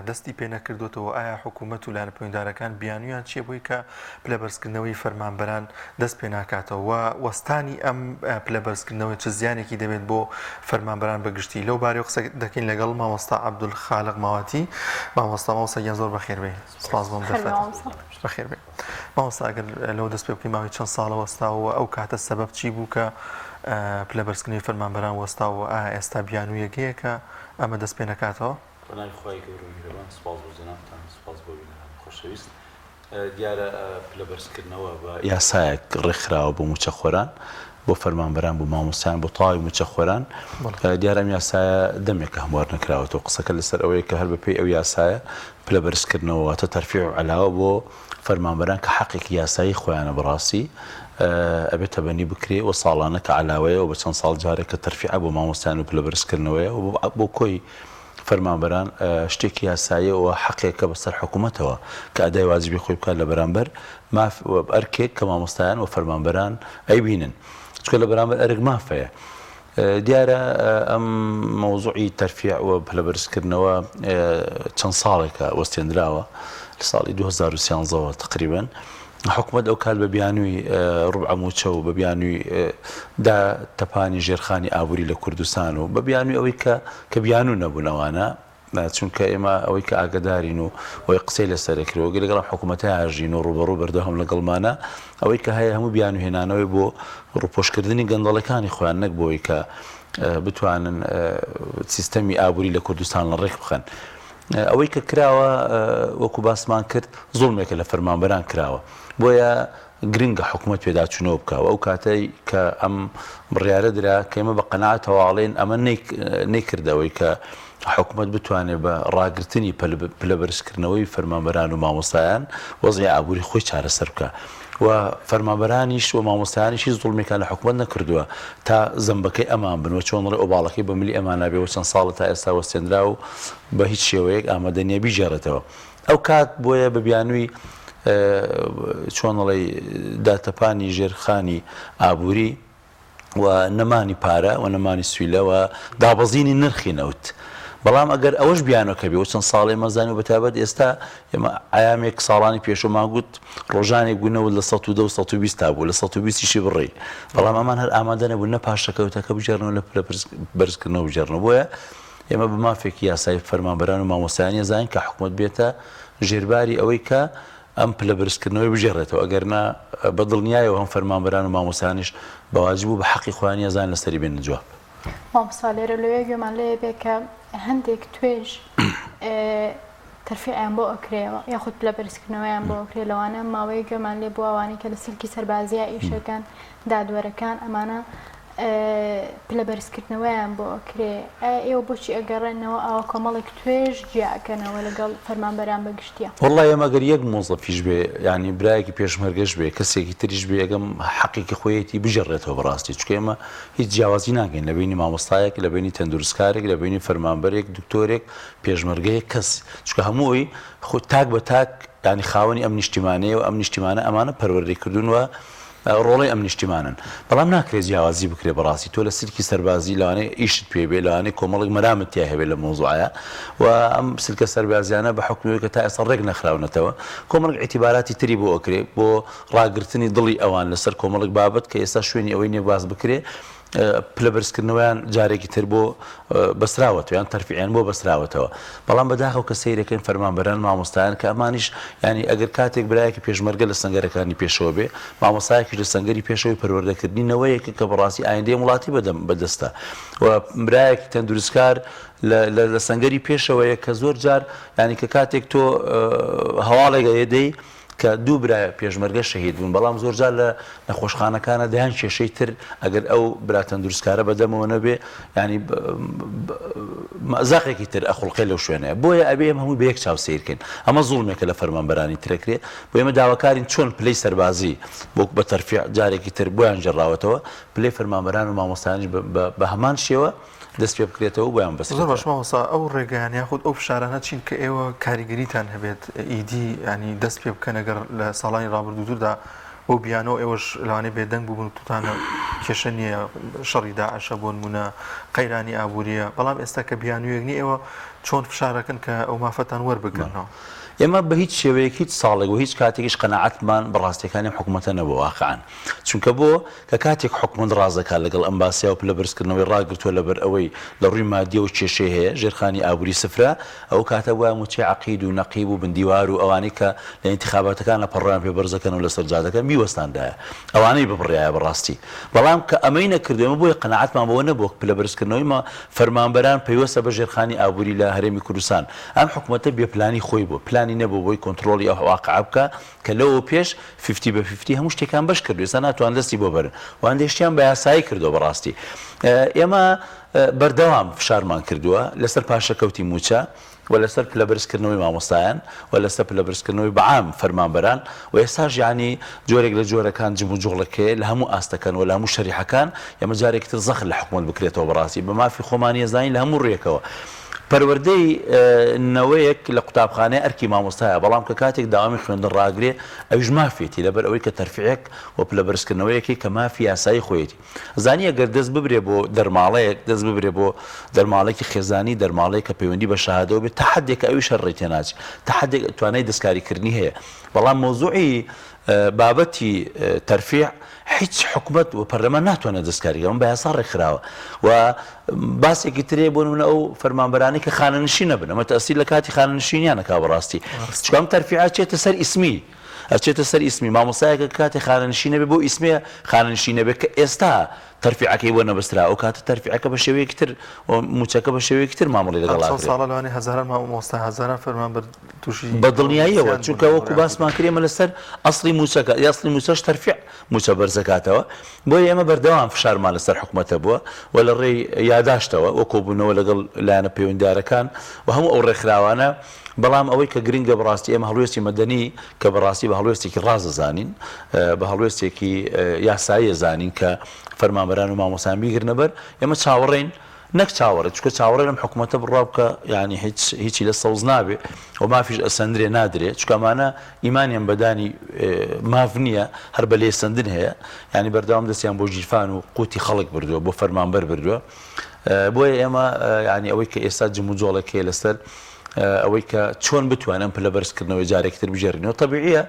S1: دەستی پێ نەکردوێتەوە ئایا حکوومەت و لایەنە پەیوەنددارەکان بیانویان چیە بووی کە پلە بەرزکردنەوەی فەرمانبەران دەست پێ ناکاتەوە وەستانی ئەم پلە بەرزکردنەوەی چ زیانێکی دەبێت بۆ فەرمانبەران بەگشتی لەو بارەی قسە دەکەین لەگەڵ مامۆستا عەبدولخالق ماواتی مامۆستا گیان زۆر بەخێر بێ سپاس بۆم دەفەت بەخێر بێ مامۆستا ئەگەر لەو دەست پێ بکەین ماوەی چەند ساڵە وەستاوە ئەو کاتە سەبەب چی بوو کە پلە بەرزکردنەوەی فەرمانبەران وەستاوە ئایا ئێستا بیانوویەکەیە کە ئەمە دەست پێ نەکاتەوە؟
S9: بەناوی خۆی گەورە و میهرەبان سپاس بۆ جەنابتان سپاس بۆ بینەران خۆشەویست دیارە پلە بەرزکردنەوە بە یاسایەک ڕێکخراوە بۆ موچەخۆران بۆ فەرمانبەران بۆ مامۆستایان بۆ تەواوی موچەخۆران دیارە ئەم یاسایە دەمێکە هەموار نەکراوەتەوە قسەکە لەسەر ئەوەیە کە هەر بەپێی ئەو یاسایە پلە بەرزکردنەوە واتە تەرفیع و عەلاوە بۆ فەرمانبەران کە حەقێکی یاسایی خۆیانە بەڕاستی ئەبێتە بەنی بکرێ و ساڵانە کە عەلاوەیە و بە چەند ساڵ جارێک کە تەرفیع بۆ مامۆستایان و پلە بەرزکردنەوەیە و بۆ کۆی فەرمانبەران شتێکی یاساییە و حەقێکە بەسەر حکوومەتەوە کە ئەدای واجبی خۆی بکات لە بەرامبەر ئەرکێک کە مامۆستایان و فەرمانبەران ئەیبینن چکە لە بەرامبەر ئەرک مافەیە دیارە ئەم مەوزوعی تەرفیع و پلە بەرزکردنەوە چەند ساڵێکە وەستێنراوە لە ساڵی 2013 تقریبا حکوومەت ئەو کات بە بیانووی ڕوبع موچە و بە بیانووی تەپانی ژێرخانی ئابووری لە کوردستان و بە بیانووی ئەوەی کە بیانوو نەبوونەوانە چونکە ئێمە ئەوەی کە ئاگدارین و ئەوەی قسەی لەسەرەکرەوە لەگەڵ حکوومەتە ئاژین و ڕوبەڕوو بەردەوام لەگەڵمانە ئەوەی کە هەیە هەموو بیانوهێنانەوەی بۆ ڕووپۆشکردنی گەندەڵەکانی خۆیان نەک بۆی کە بتوانن سیستەمی ئابووری لە کوردستان لە ڕێک بخەن. ئەوەی کە کراوە وەکو باسمان کرد زوڵمێکە لە فەرمانبەران کراوە بۆیە گرنگە حکوومەت پێداچوونەوە بکەوە ئەو کاتەی کە ئەم بڕیارە درا کە ئێمە بە قەناعەتەواڵێن ئەمە نەیکردەوەی کە حکوومەت بتوانێت بە ڕاگررتنی پلەبەرزکردنەوەی فەرمانبەران و مامۆستایان وەزعی ئابووری خۆی چارەسەر بکە و فەرمانبەرانیش و مامۆستایانیشی زوڵمێکان لە حکوومەت نەکردووە تا زەمبەکەی ئەمان بنوە چۆنڕێ ئۆباڵەکەی بە ملی ئەمانابێەوە چەند ساڵە تا ئێستا وەستێنرا و بە هیچ شێوەیەک ئامادەنیە بیژێڕێتەوە ئەو کات بۆیە بە بیانووی چۆنڵی داتەپانی ژێرخانی ئابووری و نەمانی پارە و نەمانی سویلە و دابەزینی نرخی نەوت بەڵام ئەگەر ئەوەش بیانەکە بێ و چەند ساڵی مەزانی و بەتابەت ئێستا ئێمە ئایامێک ساڵانی پێشۆمان گوت ڕۆژانێک بوونەوە لە 120 تا بوو لە 120 بڕێ بەڵام ئەمان هەر ئامادە نەبوون نە پاشەکەوتەکە بژێڕنەوە لە بەرزکردنەوە بژێڕنەوە بۆیە ئێمە بە مافێکی یاسای فەرمانبەران و مامۆستایانی زانین کە حکوومەت بێتە ژێرباری ئەوەی کە ئەم پلەبەرزکردنەوەی بژێڕێتەوە ئەگەرنا بەدڵنیایەوە هەم فەرمانبەران و مامۆستایانیش بەواجب بوو بە حەقی خۆیان زان لەسەری بێنە جواب.
S2: مامۆستا لێرە لەوێ گوێمان لێ بێ کە هەندێک توێژ تەرفیعیان بۆ ئەکرێەوە یاخود پلەبەرزکردنەوەیان بۆ ئەکرێ لەوانە ماوەی گوێمان لێ بۆ ئەوانەی کە لە سلکی سەربازیە ئیشەکان دادوەرەکان ئەمانە پلەبەرزکردنەوەیان بۆ ئەکرێ ئێوە بۆچی ئەگەڕێنەوە ئەوە کۆمەڵێک توێژ جیاکەنەوە لەگەڵ فەرمانبەران بەگشتیە
S9: وەڵڵای ئەمەگەر یەک مۆزەفیش بێ ینی برایەکی پێشمەرگەش بێ کەسێکی تریش بێ ئەگەم حەقێکی خۆیەتی بژێڕێتەوە بەڕاستی چکە ئێمە هیچ جیاوازی ناگەین لە بینی مامۆستایەک لە بینی تەندروستکارێک لە بینی فەرمانبەرێک دکتۆرێک پێشمەرگەیەک کەس چکە هەمووی خۆ تاک بە تاک ینی خاوەنی ئەم نیشتیمانەیە و ئەم نیشتیمانە ئەمانە پەروەردەیکردوونەوە ڕۆڵی ئەم نیشتیمانن بەڵام ناکرێت جیاوازی بکرێ بەڕاستی تۆ لە سلکی سەربازی لەوانەیە ئیشت پێبێ لەوانەیە کۆمەڵێک مەرامەتیا هەبێت لە مۆزوعە و ئەم سلکە سەربازیانە بە حکومەوەی کە تا ئێستا ڕێک نەخراونەتەوە کۆمەڵێک ئیتیباراتی تری بۆ ئەکرێ بۆ ڕاگررتنی دڵی ئەوان لەسەر کۆمەڵێک بابەت کە ئێستا شوێنی ئەوەی نێواز بکرێ پلەبەرزکردنەوەیان جارێکی تر بۆ بەسراوەتەوە یان تەرفیعیان بۆ بەسراوەتەوە بەڵام بەداخەوە کە سەیرەکەن فەرمانبەران مامۆستایان کە ئەمانیش ینی ئەگەر کاتێک برایەکی پێشمەرگە لە سەنگەرەکانی پێشەوە بێ مامۆستایەکی لە سەنگەری پێشەوەی پەروەردەکردنەوەیەکە کە بەڕاستی ئایندەی وڵاتی بەدەستە و برایەکی تەندروستکار لە سەنگەری پێشەوەیە کە زۆر جار ینی کە کاتێک تۆ هەواڵێک ئەدەی کە دوو برای پێشمەرگە شەهید بوون بەڵام زۆرجار لە نەخۆشخانەکانە دەیان کێشەی تر ئەگەر ئەو براتەن دروستکارە بەدەمەوە نەبێ ینی مەزاقێکی تر ئەخڵقی لەو شوێنەیە بۆیە ئەبێ ئەم هەمووی بە یەک چاوسەیرکەین ئەمە زوڵمێکە لە فەرمانبەرانی ترەکرێ بۆ ئێمە داواکارین چۆن پلەی سەربازی بۆ بە تەرفیع جارێکی تر بۆیان جێڕاوەتەوە پلەی فەرمانبەران و مامۆستایانیش بە هەمان شێوە دەست پێ بکرێتەوە بۆیان بەس
S1: زۆر باش مامۆستا ئەو ڕێگەیان یاخود ئەو فشارانە چین کە ئێوە کاریگەریتان هەبێت ئیدی ینی دەست پێ بکەن ئەگەر لە ساڵانی ڕابردوودا ئەو بیانەوە ئێوەش لەوانەیە بێدەنگ بوون توتانە کێشە نییە شەڕی داعشە بۆ نمونە قەیرانی ئابووریە بەڵام ئێستا کە بیانوویەکنی ئێوە چۆن فشارەکەن کە ئەو مافەتان وەربگرنەوە
S9: ئێمە بە هیچ شێوەیەک هیچ ساڵێک و هیچ کاتێکیش قەناعەتمان بەڕاستیەکانی حکوومەتە نەبووە واقعان چونکە بۆ کە کاتێک حکوومەت ڕازەکە لەگەڵ ئەمباسیا و پلەبەرزکردنەوەی ڕاگرتووە لەبەر ئەوەی لە ڕووی مادیە و کێشەی هەیە ژێرخانی ئابووری سفرە ئەو کاتە وایە موچی عەقید و نەقیب و بندیوار و ئەوانەی کە لە ئینتیخاباتەکان لە پەڕۆیان پێبەرزەکەن و لە سەرجادەکەن میوەستاندایە ئەوانەی ببڕایە بەڕاستی بەڵام کە ئەمەی نەکردوێمە بۆیە قەناعەتمان بەوە نەبووە پلەبەرزکردنەوەی فەرمانبەران پەیوەستە بە ژێرخانی ئابووری لە هەرێمی کوردستان ئەم حکوومەتە بێپلانی خۆی بوو پلانی نەبوو بۆی کۆنتڕۆلی ئەو واقع بکە کە لەوە پێش 50 بە 50 هەموو شتێکان بەش کردو ئێستا ناتوان دەستی بۆ بەرن وان دەشتیان بە یاسایی کردەوە بەڕاستی ئێمە بەردەوام فشارمان کردووە لەسەر پاشەکەوتی موچە و لەسەر پلەبەرزکردنەوەی مامۆستایان و لەسەر پلەبەرزکردنەوەی بەعام فەرمانبەران و ئێستاش یعنی جۆرێک لە جۆرەکان جم و جوڵەکەی لە هەموو ئاستەکان و لە هەموو شەریحەکان ئێمە جارێکی تر زەخر لە حکوومەت بکرێتەوە بەڕاستی بە مافی خۆمانی زانین لە هەموو ڕێکەوە پەروەردەی نەوەیەک لە قوتابخانەی ئەرکی مامۆستایە بەڵام کە کاتێک داوامی خوێندن ڕاگرێ ئەویش مافێتی لەبەر ئەوەی کە تەرفیعێک و پلەبەرزکردنەوەیەکی کە مافی یاسایی خۆیەتی زانی ئەگەر دەست ببرێ بۆ دەرماڵەیەک دەست ببرێ بۆ دەرماڵێکی خێزانی دەرماڵەیە کە پەیوەندی بە شەهادەوە بێت تا حەدێک ئەویش هەڕێ تێناچێت تا حەدێک توانای دەستکاریکردنی هەیە بەڵام مۆزوعی بابەتی تەرفیع هیچ حکومەت و پەرلەمان ناتوانێت دەستکاریکە ئەم بە یاسا ڕێکخراوە و باسێکی ترێ بۆ نمونە ئەو فەرمانبەرانی کە خانەنشین نەبن ئەمە تەئسیل لە کاتی خانەنشینیانەکا بەڕاستی چونکە ئەم تەرفیعات چێتە سەر ئیسمی ئەچێتە سەر ئیسمی مامۆستایەکە کاتی خانەنشینە بێ بۆ ئیسمێ خانەنشینە بێت کە ئێستا تەرفیعەکەی بۆ نەبەسترا ئەو کاتە تەرفیعەکە بە شێوەیەکی تر موچەکە بە شێوەیەکی تر مامەڵی لەگەڵ
S1: ساڵە لەوانێ هەزاران مامۆستا هەزاران فەرمانبەر تووشی
S9: بە دڵنیاییەوە چونکە وەکو باسمان کردێمە لەسەر ئەسڵی موچەکە ئەسڵی موچەش تەرفیع موچە بەرزەکاتەوە بۆیە ئێمە بەردەوام فشارمان لەسەر حکومەتە بووە و لە ڕێی یاداشتەوە وەکو بوونەوە لەگەڵ لایەنە پەیوەندیدارەکان و هەموو ئەو ڕێکخراوانە بەڵام ئەوەی کە گرنگە بەڕاستی ئێمە هەڵوێستی مەدەنی کە بەڕاستی بە هەڵوێستێکی ڕازەزانین بە هەڵوێستێکی یاسایی زانین کە فەرمانبەران و مامۆسان بیگرنە بەر ئێمە چاوەڕێین نەک چاوەڕێ چکە چاوەڕێ لەم حکوومەتە بڕاو بکە یعنی هیچی لە سەوز نابێ و مافیش ئەسەندرێ نادرێ چکەمانە ئیمانیان بەدانی ماف نییە هەر بە لێسەندن هەیە ینی بەردەوام دەستیان بۆ ژیرفان و قوتی خەڵک بردووە بۆ فەرمانبەر بردووە بۆیە ئێمە ینی ئەوەی کە ئێستا جموجۆڵەکەی لەسەر ئەوەی کە چۆن بتوانن پلە بەرزکردنەوەی جارێکتر بژێڕینەوە طبیعیە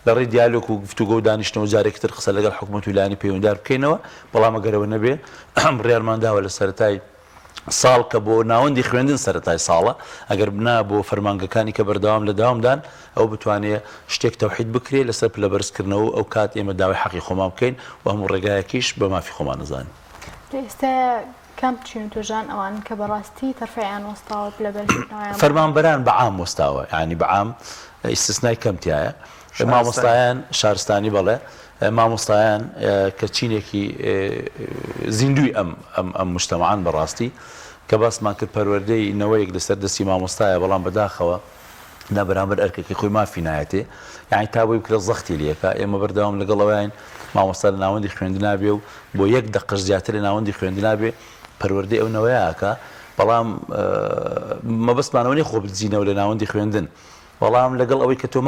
S9: لە ڕێی دیالۆگ و گفتوگۆ و دانیشتنەوە جارێکتر قسە لەگەڵ حکوومەت و لایەنی پەیوەندیدار بکەینەوە بەڵام ئەگەرەوە نەبێ بڕیارمانداوە لە سەرەتای ساڵ کە بۆ ناوەندی خوێندن سەرەتای ساڵە ئەگەر بنا بۆ فەرمانگەکانی کە بەردەوام لە داوامدان ئەو بتوانێت شتێک تەوحید بکرێت لەسەر پلە بەرزکردنەوە ئەو کات ئێمە داوای حەقی خۆمان بکەین و هەموو ڕێگایەکیش بە مافی خۆمان نزانین.
S2: ئێستا کام بچین توژان ئەوان کە بەڕاستی تەرفیعیان وەستاوە پلە بەرزکردنەوەیان
S9: فەرمانبەران بەعام وەستاوە ینی بەعام ئیستثنای کەمتیایە مامۆستایان شارستانی بەڵێ مامۆستایان کە چینێکی زیندوی ئەم مجتەمەعان بەڕاستی کە باسمان کرد پەروەردەی نەوەیەک لەسەر دەستی مامۆستایە بەڵام بەداخەوە نا بەرامبەر ئەرکێکی خۆی مافی نایەتێ یعنی تا بۆی بکرێت زەختی لێکە ئێمە بەردەوام لەگەڵەوەیان مامۆستا لە ناوەندی خوێندنابێ و بۆ یەک دەقەش زیاتر لە ناوەندی خوێندنابێ پەروەردەی ئەو نەوەیەکە بەڵام مەبەستمانەوە خۆ بزینەوە لە ناوەندی خوێندن بەڵام لەگەڵ ئەوەی کە تۆ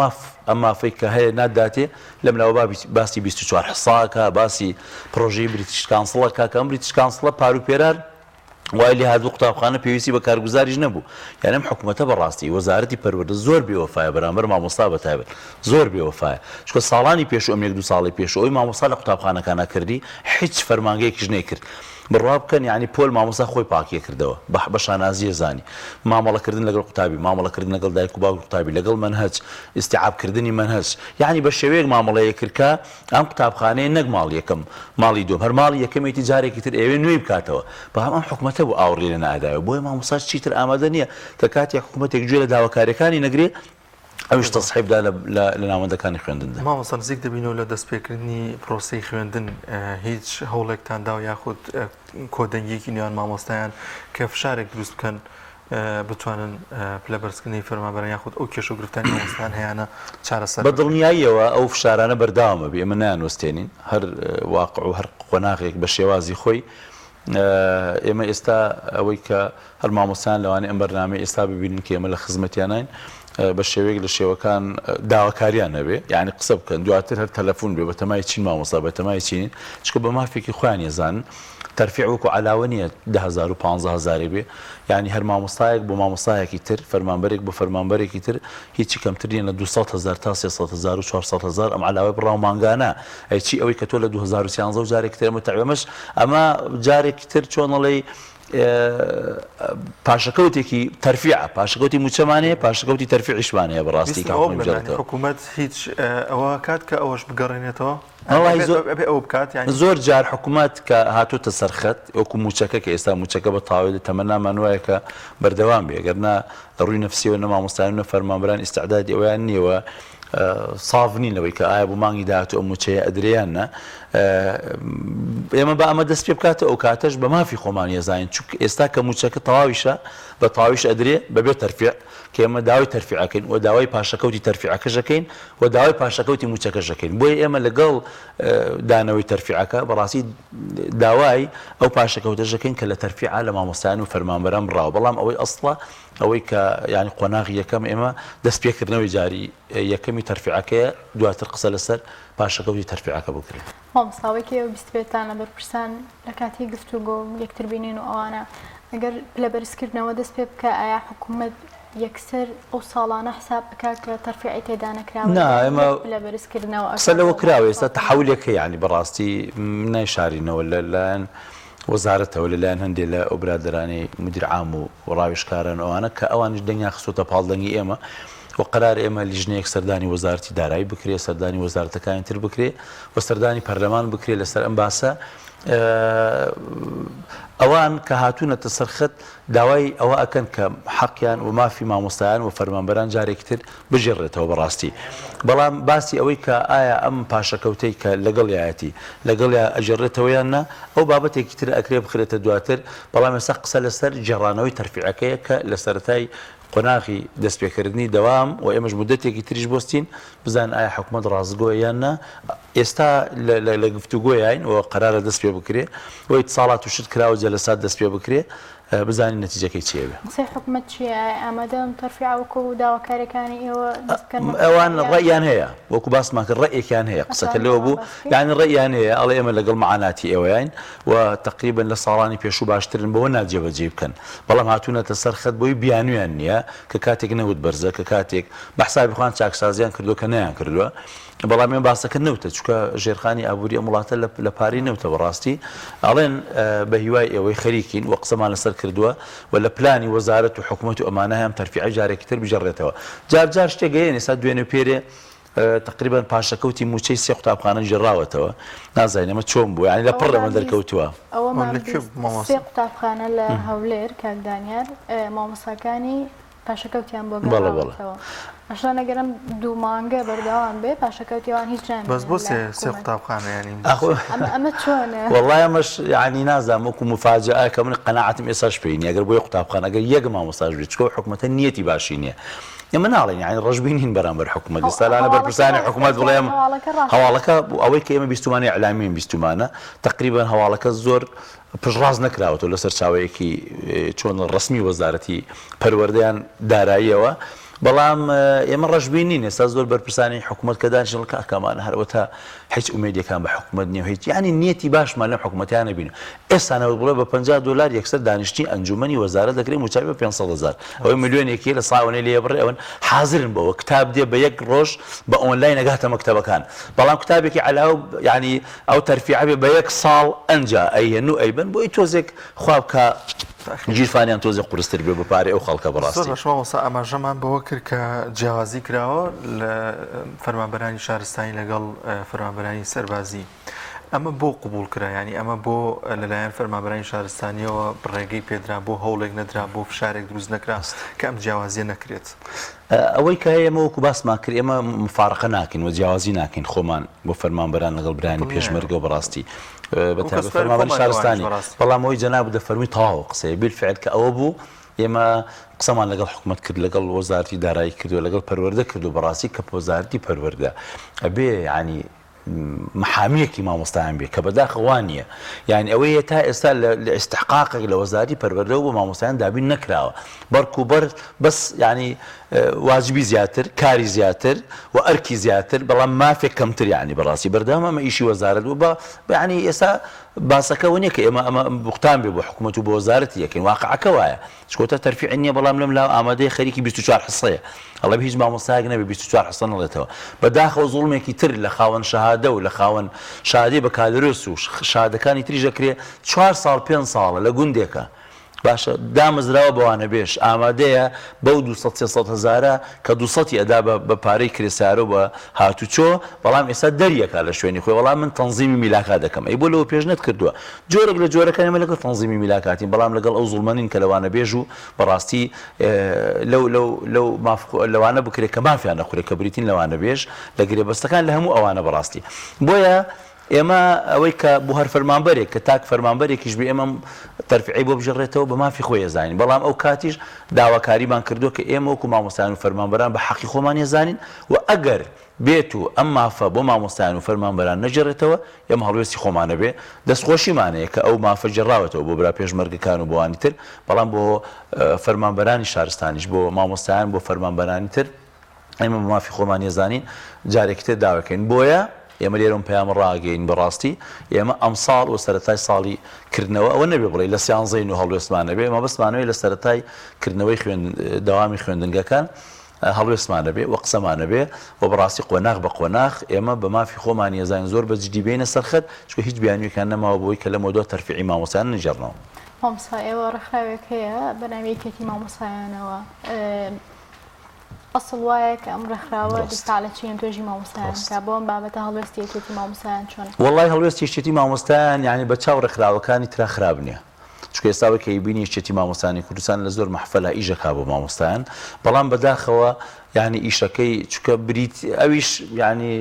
S9: ئەم مافەی کە هەیە ناداتێ لەم ناوە باسی 24 حساکە باسی پرۆژەی بریتیش کانسڵەکە کە ئەم بریتیش کانسڵە پاروپێرار وای لێ هاتوو قوتابخانە پێویستی بە کارگوزاریش نەبوو یعنی ئەم حکوومەتە بەڕاستی وەزارەتی پەروەردە زۆر بێوەفایە بەرامبەر مامۆستا بەتایبەت زۆر بێوەفایە چونکە ساڵانی پێش ئەم 1-2 ساڵی پێش ئەوەی مامۆستا لە قوتابخانەکانە کردی هیچ فەرمانگەیەکیش نەیکرد بڕوا بکەن یعنی پۆل مامۆستا خۆی پاکیە کردەوە بە شانازیە زانی مامەڵەکردن لەگەڵ قوتابی مامەڵەکردن لەگەڵ دایک و باوک قوتابی لەگەڵ منهج ئیستیعابکردنی منهج یعنی بە شێوەیەک مامەڵەیە کردکە ئەم قوتابخانەیە نەک ماڵ یەکەم ماڵی دوم هەر ماڵی یەکەمێتی جارێکی تر ئێوێ نوێی بکاتەوە بەڵام ئەم حکوومەتە بۆ ئاوڕێ لە نەئادایەوە بۆیە مامۆستا چیتر ئامادە نییە کە کاتێک حکوومەتێک گوێ لە داواکاریەکانی نەگرێ ئەوش تەصحیبدا لە ناوەندەکانی خوێندندا
S1: مامۆستا نزیک دەبینەوە لە دەستپێکردنی پرۆسەی خوێندن هیچ هەوڵێکتاندا و یاخود کۆدەنگێکی نێوان مامۆستایان کە فشارێک دروست بکەن بتوانن پلە بەرزکردنی فەرمانبەران یاخود ئەو کێشە و گرفتانی مامۆستایان هەیەە چارەسەر
S9: بە دڵنیاییەوە ئەو فشارانە بەرداوامە بێ ئێمە نانوەستێنین هەر واقع و هەر قۆناغێک بە شێوازی خۆی ئێمە ئێستا ئەوەی کە هەر مامۆستایان لەوانەیە ئەم بەرنامەی ئێستا ببینن کە ئێمە لە خزمەتیانین بە شێوەیەک لە شێوەکان داواکاریان نەبێ یعنی قسە بکەن دواتر هەر تەلەفۆن بێ بە تەمای چین مامۆستا بە تەمای چینین چکە بە مافێکی خۆیان ێزانن تەرفیع وەکو علاوە نییە 10,000 و 15,000 بێ یعنی هەر مامۆستایەک بۆ مامۆستایەکی تر فەرمانبەرێک بۆ فەرمانبەرێکی تر هیچی کەمتر نیە لە 200,000 تا 300,000 و 400,000 ئەم علاوەی بڕاو مانگانە ئەیچی ئەوەی کە تۆ لە 2013 و جارێکی تر متعوێمەش ئەمە جارێکی تر چۆنەڵێ پاشەکەوتێکی تەرفیع پاشەکەوتی موچەمانەیە پاشەکەوتی تەرفیعیشمانەیە بەڕاستی
S1: حکوومەت هیچ ئەوە کات کە ئەوەش بگەڕێنێتەوە
S9: ئەو بکات زۆر جار حکوومەت کە هاتوتە سەرخەت وەکو موچەکە کە ئێستا موچەکە بە تاوێت تەمەنامان وایە کە بەردەوام بێ گەرنا ڕووی نەفسیەوە نەمامۆستایان و فەرمانبەران ئیستعدادی ئەویان نییەوە ساڤ نین لەوەی کە ئایا بۆ مانگی داهاتوو ئەم موچەیە ئەدرێیانە ئێمە بە ئەمە دەست پێ بکاتە ئەو کاتەش بە مافی خۆمان ێزانین چونکە ئێستا کە موچەکە تەواویشە بە تاویش ئەدرێ بەبێ تەرفیع کە ئێمە داوای تەرفیعەکەین و داوای پاشەکەوتی تەرفیعەکەشەکەین و داوای پاشەکەوتی موچەکەشەکەین بۆیە ئێمە لەگەڵ دانەوەی تەرفیعەکە بەڕاستی داوای ئەو پاشەکەوتەشەکەین کە لە تەرفیعە لە مامۆستایان و فەرمانبەران بڕاوە بەڵام ئەوەی ئەسڵە ئەوەی کە یعنی قۆناغی یەکەم ئێمە دەستپێکردنەوەی جاری یەکەمی تەرفیعەکەیە دواتر قسە لەسەر پاشەکەوتی تەرفیعەکە بکرێت
S2: مامۆستاوەیەکی ئەو بیستبێتانە بەرپرسان لە کاتی گفتوگۆ یەکتر بینین و ئەوانە ئەگەر لە بەرزکردنەوە دەست پێ بکە ئایا حکوومەت یەکسەر ئەو ساڵانە حساب بکە کە تەرفیعی تێدا نەکراوە لە بەرزکردنەوە
S9: قسە لەوە کراوە ئێستا تەحولێکە یعنی بەڕاستی نایشارینەوە لەلایەن وەزارەتەوە لەلایەن هەندێک لە ئەو برادرانی مدیر عام و ڕاوێژکاران ئەوانە کە ئەوانش دەنگیان خستۆتە پاڵدەنگی ئێمە و قرار ئێمە لیژنەیەک سەردانی وەزارەتی دارایی بکرێت سەردانی وەزارەتەکانی تر بکرێت و سەردانی پەرلەمان بکرێت لەسەر ئەم باسە ئەوان کە هاتوونەتە سەرخەت داوای ئەوە ئەکەن کە حەقیان و مافی مامۆستایان و فەرمانبەران جارێکتر بژێڕێتەوە بەڕاستی. بەڵام باسی ئەوەی کە ئایا ئەم پاشەکەوتەی کە لەگەڵ یایەتی لەگەڵ ئەجێڕێتەوە یان نا ئەو بابەتێکی تر ئەکرێ بخرێتە دواتر. بەڵام ئێستا قسە لەسەر جێڕانەوەی تەرفیعەکەیە کە لە سەرەتای قۆناغی دەستپێکردنی دەوام و ئێمەش مودەتێکی تریش بۆستین بزان ئایا حکوومەت ڕازگۆ یان نا. ئێستا لە گفتوگۆیین و قەرارە دەست پێ بکرێ و ساڵات و شت کراوە جەلەسات دەست پێ بکرێ بزانین نەتیجەکەی چێ بێ.
S2: قسەی حکوومەت چیە؟ ئامادەم تەرفیع وەکو داواکاریەکانی ئێوە
S9: ئەوان ڕێیان هەیە وەکو باسمان کرد ڕێیەکیان هەیە قسەکە لەوە بوو یانی ڕێیان هەیە ئەڵێ ئێمە لەگەڵ معاناتی ئێوەیان و تقریبن لە ساڵانی پێشوو باشترن بەوە ناجێبەجێ بکەن. بەڵام هاتوونەتە سەرخەت بۆی بیانویان نییە کە کاتێک نەوت بەرزە کە کاتێک بەحسابی خۆیان چاکسازیان کردو کە نەیان کردووە. بەڵام ئێمە باسەکە نەوتە چونکە ژێرخانی ئابووری ئەم وڵاتە لە پارەی نەوتە بەڕاستی. ئەڵێن بە هیوای ئێوەی خەریکین و قسەمان لەسەر کردووە و لە پلانی وەزارەت و حکوومەت و ئەمانە هەم تەرفیعی جارێکی تر بژەڕێتەوە. جار شتێک هەیە ئێستا دوێنێ پێرێ تقریبا پاشەکەوتی موچەی سێ قوتابخانە ژێڕاوەتەوە. نازانین ئەمە چۆن بووە یعنی لە پڕ لەمە دەرکەوتووە.
S2: سێ قوتابخانە لە هەولێر کاکدانیار مامۆستاکانی پاشەکەوتیان بۆ گەڕاوەتەوە. ئەشان نەگەرم دوو مانگە بەردەوام بێ پاشەکەوتیەوان هیچ جان
S1: بەس بۆ سێ قوتابخانە ینی
S2: ئەمە چۆنە؟
S9: وەڵای ئەمەش یعنی نازانم وەکو مفاجئە کە من قەناعەتم ئێستاش پێی نییە ئەگەر بۆیە قوتابخانە ئەگەر یەک مامۆستاش بێت چکە حکوومەتە نیەتی باشی نییە. ئێمە ناڵێن یعنی ڕەشبینین بەرامبەر حکوومەت ئێستالانە بەرپرسانی حکوومەت بڵێم هەواڵەکە ئەوەی کە ئێمە بیستمانی ئەعلامین بیستمانە تقریبا هەواڵەکە زۆر پشڕاز نەکراوەتەوە لەسەر چاوەیەکی چۆن ڕسمی وەزارەتی پەروەردەیان داراییەوە. بەڵام ئێمە ڕەشبینین ئێستا زۆر بەرپرسانی حکوومەت کە دانیشتن کاکەمانە هەروەتا هیچ ئومێدیەکان بە حکوومەت نییە هیچ ینی نیەتی باشمان لەم حکوومەتیان نەبینە. ئێستانەوە بڵێ بە $50 یەکسەر دانیشتی ئەنجومەنی وەزارەت دەکرێت موچای بە 500,000 ئەوەی ملیۆنێکی لە ساوانەی لێ بڕێ ئەوەن حازرن بەوە کتاب دێ بە یەک ڕۆژ بە ئۆنلاین نەگاتە مەکتەبەکان. بەڵام کتابێکی علاوە ینی ئەو تەرفیع بێ بە یەک ساڵ ئەنجا ئەیهێن و ئەیبن بۆی تۆزێک خواب کە گیرفانیان تۆزێ قورستر بێ بەپارێ ئەو خەڵکە بەڕاستی.
S1: بەشماوەسا ئەماژەمان بەوە کرد کە جیاوازی کراوە لە فەرمانبەرانی شارستانی لەگەڵ فەرمانبەرانی سەربازی. ئەمە بۆ قبول کرا ینی ئەمە بۆ لەلایەن فەرمانبەرانی شارستانیەوە ڕێگەی پێدرا بۆ هەوڵێک نەدرا بۆ فشارێک دروست نەکرا کە ئەم جیاوازیە نەکرێت.
S9: ئەوەی کە ئێمە وەکو باسمان کرد ئێمە مفارقە ناکەین و جیاوازی ناکەین خۆمان بۆ فەرمانبەران لەگەڵ برانی پێشمەرگە بەڕاستی بەتابەت فەرمانبەری شارستانی. بەڵام ئەوەی جەناب دەفەرمی تەواو قسەیە بالفعل کە ئەوە بوو ئێمە قسەمان لەگەڵ حکوومەت کرد لەگەڵ وەزارەتی دارایی کردو لەگەڵ پەروەردە کردو بەڕاستی کە وەزارەتی پەروەردە ئەبێ ینی محامیەکی مامۆستایان بێ کە بەداخەوان نییە. یعنی ئەوەیە تا ئێستا لە ئیستحقاقێک لە وەزارەتی پەروەردە بۆ مامۆستایان دابین نەکراوە بەرکوبەر بەس ینی واجبی زیاتر کاری زیاتر و ئەرکی زیاتر بەڵام مافێک کەمتر یعنی بەڕاستی بەردەوام ئەمە ئیشی وەزارەت بوو بە ینی ئێستا باسەکەەوە نییە کە ئێمە ئەمە بوختان بێ بۆ حکوومەت و بۆ وەزارەتی یەکەین واقعەکە وایە چکۆتە تەرفیع نییە بەڵام لەم لا ئامادەی خەریکی 24 حسەیە ئەڵێ هیچ مامۆستایەک نەبێ 24 حسە نەڵێتەوە. بەداخەوە زوڵمێکی تر لە خاوەن شەهادە و لە خاوەن شادی بە کادرۆس و شادەکانی تریژ دەکرێ 4 ساڵ 5 ساڵە لە گوندێکە باشە دامەزراوە بەوانە بێش ئامادەیە بەو 200 هزارە کە 200 ئەدا بە پارەی کرێسارە و بە هاتوچۆ بەڵام ئێستا دەریەکە لە شوێنی خۆی وەڵام من تەنزیمی میلاکات دەکەم ئەی بۆ لەوە پێشنەت کردووە جۆرەك لە جۆرەکان ئێمە لەگەڵ تەنزیمی میلاکاتین بەڵام لەگەڵ ئەو زوڵمەنین کە لەوانە بێژ و بەڕاستی لەوانە بکرێت کە مافیان نەخورێت کە بریتین لەوانە بێژ لە گرێبەستەکان لە هەموو ئەوانە بەڕاستی. بۆیە ئێمە ئەوەی کە بۆ هەر فەرمانبەرێک کە تاک فەرمانبەرێکیش بێ ئێمە تەرفیعی بۆ بژێڕێتەوە بە مافی خۆی ێزانین بەڵام ئەو کاتیش داواکاریمان کردو کە ئێمە وەکو مامۆستایان و فەرمانبەران بە حەقی خۆمان ێزانین و ئەگەر بێت و ئەم مافە بۆ مامۆستایان و فەرمانبەران نەجێڕێتەوە ئێمە هەڵوێستی خۆمانە بێ دەستخۆشیمانەیە کە ئەو مافە جێڕاوەتەوە بۆ برا پێشمەرگەکان و بۆوانی تر بەڵام بۆ فەرمانبەرانی شارستانیش بۆ مامۆستایان بۆ فەرمانبەرانی تر ئێمە بە مافی خۆمان ێزانین جارێکی تر داواکەین. بۆیە ئێمە لێرەم پەیام ڕاگەین بەڕاستی ئێمە ئەم ساڵ و سەرەتای ساڵی کردنەوە ئەوە نەبێ بڵێ لە سیانزەین و هەڵوێستمانە بێ ئەمە بەسمانەوەی لە سەرەتای کردنەوەی دەوامی خوێندنگەکان هەڵوێستمانە بێ و قسەمانە بێ و بەڕاستی قۆناغ بە قۆناغ ئێمە بە مافی خۆمان ێزانین زۆر بە جدی بێنە سەرخەت چکە هیچ بیانویەکان نەماوە بۆی کە لە مۆدۆ تەرفیعی مامۆستایان نەجێڕنەوە.
S2: مامۆستا ئێوە ڕێکخراوێک هەیە بەناوی یەکێتی مامۆستایانەوە ئەسڵ وایە کە ئەم ڕێکخراوە دەستاڵەچیان توێژی مامۆستایان کە بۆم بابەتە هەڵوێستی یەکێتی مامۆستایان چۆنە؟
S9: وەڵای هەڵوێستی یەکێتی مامۆستایان یعنی بە چاو ڕێکخراوەکانی ترا خراپ نییە. چونکە ئێستاوە کە بینی یەکێتی مامۆستانی کوردستان لە زۆر مەحفەلە ئیژەکا بۆ مامۆستایان، بەڵام بەداخەوە یعنی ئیشەکەی چکە بریت ئەویش ینی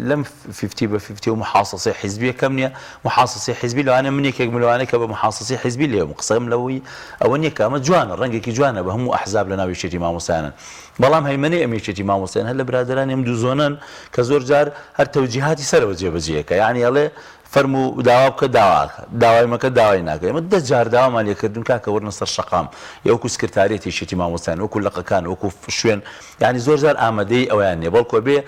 S9: لەم 50 بە 50 و محاسەسەی حیزبی کەم نییە. محاسەسەی حیزبی لەوانە من یەکێک ملوانەیە کە بە محاسەسەی حیزبی لێم قسەم لەوەی ئەوە نییە کە ئەمە جوانە ڕەنگێکی جوانە بە هەموو ئەحزاب لە ناو یەکێتی مامۆستایانن. بەڵام هەیمەنەی ئەم یەکێتی مامۆستایان هەر لە برادران ئەم دوو زۆنن کە زۆر جار هەر تەوجیهاتی سەرەوە جێبەجێیەکە، یعنی ئەڵێ فەرموو داوا بکە داواکە داوای مەکە داوای ناکە. ئێمە 10 جار داوامان لێکردون کاکە وەرنە سەر شەقام یەکو سکرتاریەتی یەکێتی مامۆستایان وەکو لەقەکان وەکو شوێن، یعنی زۆر جار ئامادەی ئەویان نییە، بەڵکو بێ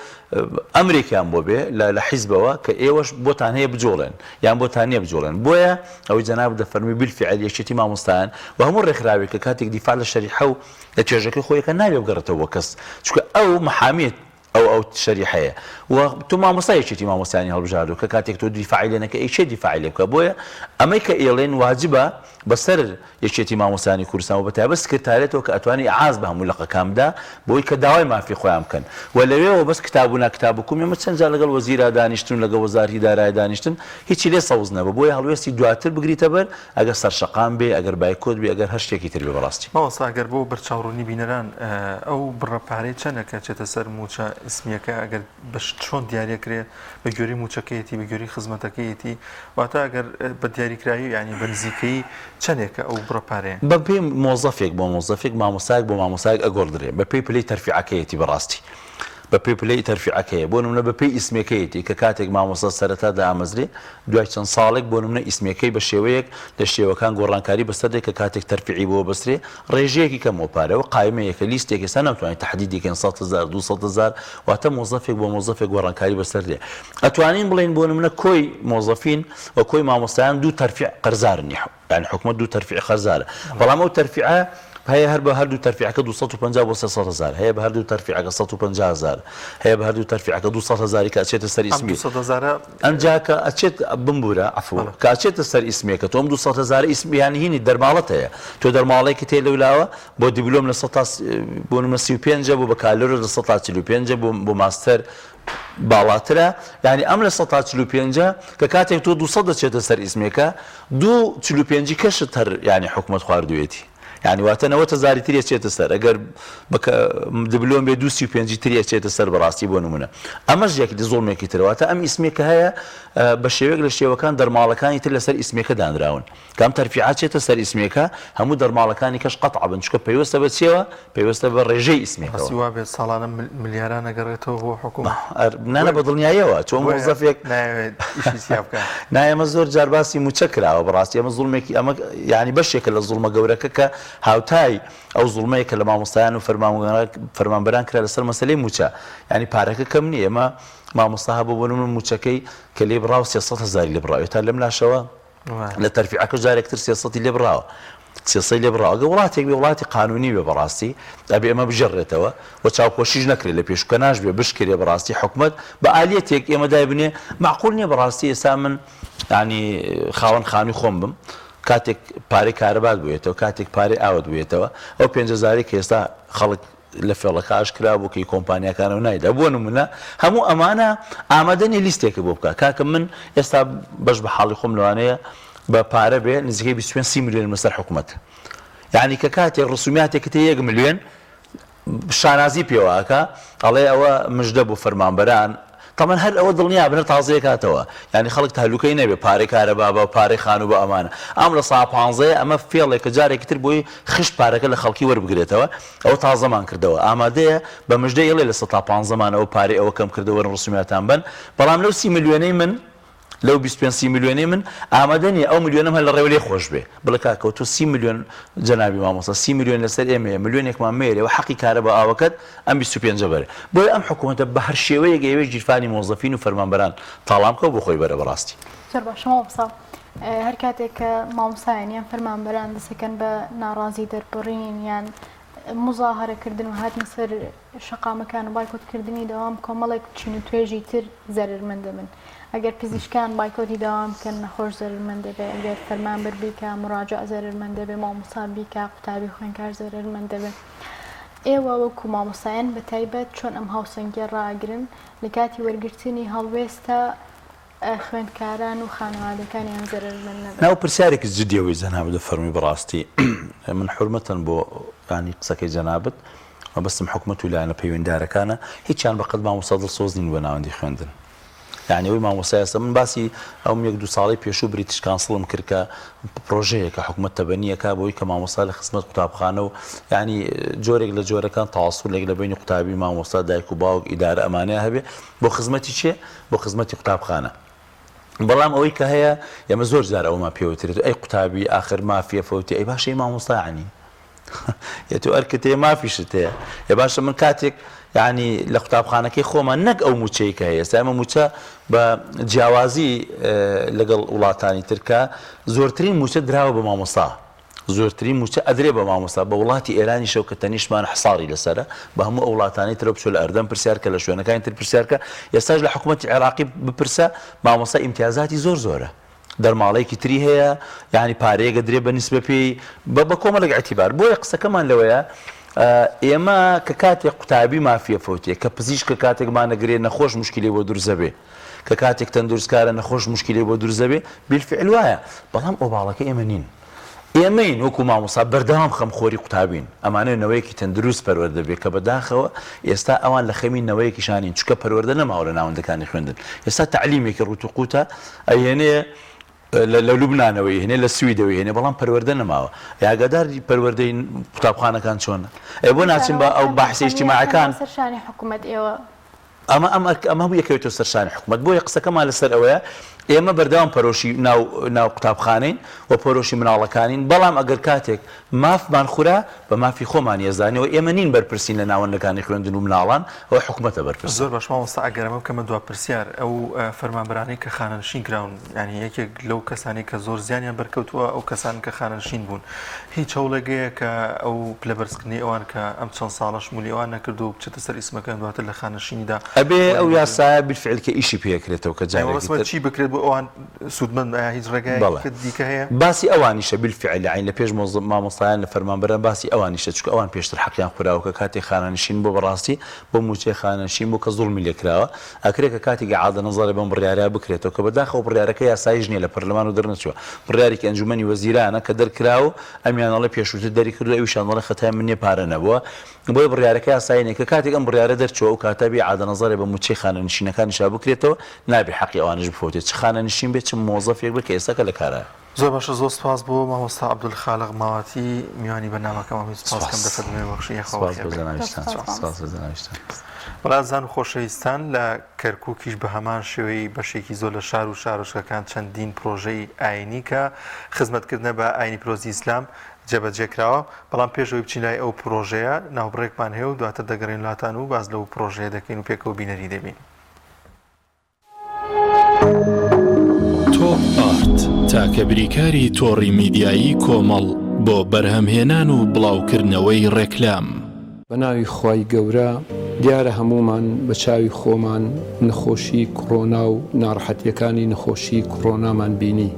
S9: ئەمریکیان بۆ بێ لە حیزبەوە کە ئێوەش بۆتان هەیە بجۆڵێن یان بۆتان نییە بجۆڵێن. بۆیە ئەوەی جەناب دەفەرمی بالفعل یەکێتی مامۆستایان و هەموو ڕێکخراوێک کە کاتێک دیفاع لە شەریحە و لە توێژەکەی خۆیەکە نابێ بگەڕێتەوە کەس، چونکە ئەو محامێت ئەو شەریحەیە و تو مامۆستا یەکێتی مامۆستایانی هەڵبژاردووە کە کاتێک تۆ دیفاعی لێ نەکە ئەی چێ دیفاعی لێ بکە. بۆیە ئەمەی کە ئێڵێن واجبە بەسەر یەکێتی مامۆستایانی کوردستان و بەتایبەت سکرتارێتەوە کە ئەتوانی ئاعاز بە هەموو لەقەکاندا بۆی کە داوای مافی خۆیان بکەن و لەوێەوە بەس کتابوونا کتابوکوم ئێمە چەند جار لەگەڵ وەزیرا دانیشتون لەگەڵ وەزارەتی دارایی دانیشتن هیچی لێ سەوز نەبوو. بۆیە هەڵوێستی دواتر بگریتە بەر ئەگەر سەرشەقام بێ ئەگەر بایکۆت بێ ئەگەر هەر شتێکی تر بێ بەڕاستی.
S1: مامۆستا ئەگەر بۆ بەرچاوڕوونی بینەران ئەو بڕەپارەی چەندە کە چێتە سەر موچە ئیسمیەکە ئەگەر چۆن دیارەکرێ بە گوێری موچەکەیەتی بە گوێری خزمەتەکەیەتی واتە ئەگەر بە دیاریکراوی ینی بە نزیکەی چەندێکە ئەو بڕەپارەیە
S9: بە پێی مۆزەفێک بۆ مۆزەفێک مامۆستایەک بۆ مامۆستایەک ئەگۆڕدرێ بە پێی پلەی تەرفیعەکەیەتی بەڕاستی بە پێی پلەی تەرفیعەکەیە بۆ نمونە بە پێی ئیسمەکەیەتی کە کاتێک مامۆستا سەرەتا دامەزرێ دوای چەند ساڵێک بۆ نمونە ئیسمەکەی بە شێوەیەک لە شێوەکان گۆڕانکاری بەسەردێک کە کاتێک تەرفیعی بۆ بەسرێ ڕێژەیەکی کەم وپارەوە قایمەیەکە لیستێک ئێستا ناتوانێت تحدیدیکەن 100,000 200,000 واتە مۆزەفێک بۆ مۆزەفێک گۆڕانکاری بەسەردێ. ئەتوانین بڵێن بۆ نمونە کۆی مۆزەفین و کۆی مامۆستایان دوو تەرفیع قەرزارن یعنی حکومەت دوو تەرفیع قەرزارە بەڵام ئەو تەرفیعە هەیە هەر بە هەردوو تەرفیعەکە 250 بۆ 300,000 هەیە بە هەردوو تەرفیعەکە 150,000 هەیە بە هەردوو تەرفیعەکە 200,000 کە ئەچێتە سەر ئیسمی ئەمجا کە ئەچێت بمبورە عفو کە ئەچێتە سەر ئیسمێکە تۆم 200,000 ئیسمیانی هینی دەرماڵەت هەیە تۆ دەرماڵێکی تێ لەولاوە بۆ دیبلۆم لە 100 بۆ نمە 35 بۆ بەکالۆرە لە 145 بۆ ماستەر باڵاترە یعنی ئەم لە 145 کە کاتێک تۆ 200 دەچێتە سەر ئیسمێکە 245 کەشت هەر ینی حکومەت خواردوێتی يعني واتنا وتزاري تري أشياء تسر أجر بك دبلوم بدوسي وبينجي تري أشياء تسر براسي بونمنا أما جاك دي ظلمي كتير واتا أم اسمك هيا بشيوك للشيء وكان در مالكان يتلا سر اسمك دان راون كم ترفيعات شيء تسر اسمك هم در مالكان يكش قطعة بنشكو بيوستا بتسيوا بيوستا بالرجي اسمك
S1: بس هو بصالنا ملياران قريته هو حكومة
S9: نانا بدلني أيوة تو موظفك
S1: نايم إيش يسيبك
S9: نايم مزور جرباسي متشكرة براسي أما ظلمك أما يعني بشكل الظلم جورك هاوتای ئەو زوڵمەیە کە لە مامۆستایان و فەرمانبەران کرا لەسەر مەسەلەی موچە ینی پارەکە کەم نییە ئێمە مامۆستا هەبوو بۆ نمونە موچەکەی کە لێ بڕاو 300,000 لێ بڕاوە تا لەم لاشەوە لە تەرفیعەکە جارێکتر 300 لێ بڕاوە 300 لێ بڕاوە ئەگە وڵاتێک بێ وڵاتی قانونی بێ بەڕاستی ئەبێ ئەمە بژێڕێتەوە و چاوپۆشیش نەکرێت لە پێشکە ناشبێ بشکرێ بەڕاستی حکومەت بە ئالیەتێک ئێمە دای بنێ معقول نییە بەڕاستی ئێستا من ینی خاوەن خانووی خۆم بم کاتێک پارەی کارەبات بووێتەوە کاتێک پارەی ئاوت بووێتەوە ئەو 5,000 کە ئێستا خەڵک لە فێڵەکە ئاشکرا بوو کەی کۆمپانیاکانەوە نایدا بۆ نمونە هەموو ئەمانە ئامادەنی لیستێکە بۆ بکە کاکە من ئێستا بەش بە حاڵی خۆم لەوانەیە بە پارە بێ نزیکەی 25 میلیۆن لەسەر حکومەت یعنی کە کاتێک ڕسومیاتێکت 1 میلیۆن شانازی پێوەکە ئەڵێ ئەوە مژدە بوو فەرمانبەران طبعا هەر ئەوە دڵنیا بنە تازەیە کاتەوە یعنی خەڵک تهلوکەی نەبێ پارەی کارەبا بە پارەی خانوو بە ئەمانە ئەم لە سا 15 ئەمە فێڵێکە جارێکی تر بۆی خشت پارەکە لە خەڵکی وەربگرێتەوە ئەوە تازەمان کردەوە ئامادەیە بە مژدەی ئێڵێ لە 115 ئەو پارەی ئەوە کەم کردەوە ڕسومیاتان بن بەڵام لەو 30 میلیۆنەی من لەو 25 میلیۆنەی من ئامادەنی ئەو میلیۆنم هەر لە ڕێوەلێ خۆش بێ بڵێ کاکەوە تۆ 30 میلیۆن جەنابی مامۆستا 30 میلیۆن لەسەر ئێمەیە میلیۆنێکمان مێرێ و حەقی کارە بە ئاوەکەت ئەم 25 بەرێ بۆیە ئەم حکوومەتە بە هەر شێوەیەک ئێوەی گیرفانی مۆزەفین و فەرمانبەران تاڵام بکەوە بۆ خۆی بەرە بەڕاستی
S2: زۆر باش مامۆستا هەر کاتێک کە مامۆستایان یان فەرمانبەران دەسەکەن بە ناڕازی دەربڕین یان مزاهرەکردن و هاتن سەر شەقامەکان و بایکۆتکردنی دەوام کۆمەڵێک چین و توێژی تر زەرمەندە من ئەگەر پزیشکان بایکۆتی داوام بکەن نەخۆش زەرمەند دەبێت ئەگەر فەرمانبەر بیکە مراجع زەرمەند دەبێت مامۆستا بیکە قوتابی خوێنکار زەرمەند دەبێت ئێوە وەکو مامۆسایان بە تایبەت چۆن ئەم هاوسەنگی ڕاگرن لە کاتی وەرگرتنی هەڵوێستە خوێندکاران و خانەوادەکانیان زەرمەند نەبێت.
S9: ناو پرسیارێکی جدیەوەی جەنابەت دەفەرمی بەڕاستی من حورمەتەن بۆ ینی قسەکەی جەنابەت مەبەستم حکومەت و لایەنە پەیوەنددارەکانە هیچیان بەقەت مامۆستا دڵسۆز نین بە ناوەندی خوێندن. یعنی ئەوەی مامۆستایە من باسی ئەوم 1-2 ساڵی پێشوو بریتیش کانسڵم کرد کە پرۆژەیەکە حکومەت تەبەنیەکە بۆی کە مامۆستا لە خزمەت قوتابخانە و ینی جۆرێک لە جۆرەکان تاواسوولێک لە بینی قوتابی مامۆستا دایک و باوک ئیدارە ئەمانەیە هەبێ بۆ خزمەتی چێ بۆ خزمەتی قوتابخانە. بەڵام ئەوەی کە هەیە ئێمە زۆر جار ئەومان پێوترێت ئەی قوتابی آخر مافیە فەوتی ئەی باشە مامۆستا عنی یەتو ئەرکت هەیە مافیشت هەیە ێ باشە من کاتێک یعنی لە قوتابخانەکەی خۆمان نەک ئەو موچەی کە هەیە ئێستا ئەمە موچە بە جیاوازی لەگەڵ وڵاتانی ترکە زۆرترین موچە دراوە بە مامۆستا زۆرترین موچە ئەدرێ بە مامۆستا بە وڵاتی ئێرانی شەو کە تەنیشمان حساری لەسەرە بە هەموو ئەو وڵاتانی ترە بچۆ لە ئەردەم پرسیارکە لە شوێنەکانی تر پرسیارکە ئێستاش لە حکوومەتی عێراقی بپرسە مامۆستا ئیمتیازاتی زۆرە دەرماڵەیەکی تری هەیە یعنی پارەیەگە درێ بە نیسبە پێی بە کۆمەڵێک ئەعتیبار بۆیە قسەکەمان لەوەیە ئێمە کە کاتێک قوتابی مافیە فەوتێ کە پزیشکە کاتێکمان نەگرێت نەخۆش مشکلی بۆ دوورزە بێ کە کاتێک تەندروستکارە نەخۆش مشکلی بۆ دوورزە بێ بیلفعل وایە بەڵام ئۆباڵەکە ئێمە نین ئێمەین وەکو مامۆستا بەردەوام خەمخۆری قوتابین ئەمانەیە نەوەیەکی تەندروست پەروەردە بێ کە بەداخەوە ئێستا ئەوان لە خەمی نەوەیەکی شانین چکە پەروەردە نەماوە لە ناوەندەکانی خوێندن ئێستا تعلیمێکی ڕوتوقوتە ئەهێنێ لە لوبنانەوەی هێنێ لە سویدەوەی هێنێ بەڵام پەروەردە نەماوە یاگەداری پەروەردەی قوتابخانەکان چۆنە بۆ ناچین بە ئەو بەحسی اجتیماعیەکان
S2: سەرشانی حکوومەت ئێوە
S9: ئەمە بوو یەکەوێتەوە سەرشانی حکوومەت بۆیە قسەکەمان لەسەر ئەوەیە ئێمە بەردەوام پەرۆشی ناو قوتابخانەین و پەرۆشی مناڵەکانین بەڵام ئەگەر کاتێک مافمان خورا بە مافی خۆمان ێزانەوە ئێمە نین بەرپرسین لە ناوەندەکانی خوێندن و مناڵان ئەوە حکوومەتە بەرپرس
S1: زۆر باش مامۆستا ئەگەرەمە بکەمە دوا پرسیار ئەو فەرمانبەرانەی کە خانەنشین کراون ینی یەکێک لەو کەسانی کە زۆر زیانیان بەرکەوتووە ئەو کەسان کە خانەنشین بوون هیچ هەوڵێگەیە کە ئەو پلەبەرزکردنی ئەوان کە ئەم چەند ساڵە شمولی ئەوان نەکردو و بچێتە سەر ئیسمەکان دواتر لە خانەنشینیدا
S9: ئەبێ ئەو یاسایە بالفعل کە ئیشی پێکرێتەوە کە
S1: جارێکی چی بکرێت بۆ ئەوان سوودمەند هیچ ڕێگای دیکە هەیە
S9: باسی ئەوانیشە بالفعل عین لە پێش مامۆستایان لە فەرمانبەران باسی ئەوانیشە چونکە ئەوان پێشتر حەقیان خوراوە کە کاتێک خانەنشین بۆ بەڕاستی بۆ موچەی خانەنشین بۆ کە زوڵمی لێکراوە ئەکرێت کە کاتێک عادە نەزارێ بەم بڕیارە بکرێتەوە کە بەداخەوە بڕیارەکە یاساییش نییە لە پەرلەمان و دەرنەچووە بڕیارێکی ئەنجومەنی وەزیرانە کە دەرکراوە ئەمیانەڵە پێشووتر دەری کردو ئەویشانڵە خەتای من نییە پارە نەبووە بۆی بڕیارەکە یاساییە کە کاتێک ئەم بڕیارە دەرچووە و کاتەبی عادە نەزارێ بە موچەی خانەنشینەکان شا بکرێتەوە نابێ حەقی ئەوانش بفوتێت چ خانەنشین بێت چ مۆزەفێک بێت کە ئێستاکە لە کارە
S1: زۆر باشە زۆر سپاس بۆ مامۆستا عەبدولخالق ماواتی میوانی بەرنامەکەمان سپاسکەم دەفەرمێ بەخشی بەڵازان و خۆشەویستان لە کەرکووکیش بە هەمان شێوەی بەشێکی زۆر لە شار و شارۆچکەکان چەندین پرۆژەی ئاینی کە خزمەتکردنە بە ئاینی پیرۆزی ئیسلام جێبەجێکراوە بەڵام پێشەوەی بچین لای ئەو پرۆژەیە ناوبڕێکمان هەیە و دواتر دەگەڕین وڵاتان و باز لەو پرۆژەیە دەکەین و پێکەوە بینەری دەبین.
S10: تۆپ ئارت تاکە بریکاری تۆڕی میدیایی کۆمەڵ بۆ بەرهەمهێنان و بڵاوکردنەوەی ڕێکلام
S11: بەناوی خوای گەورە دیارە هەمومان بە چاوی خۆمان نەخۆشی کۆڕۆنا و ناڕەحەتیەکانی نەخۆشی کۆڕۆنامان بینی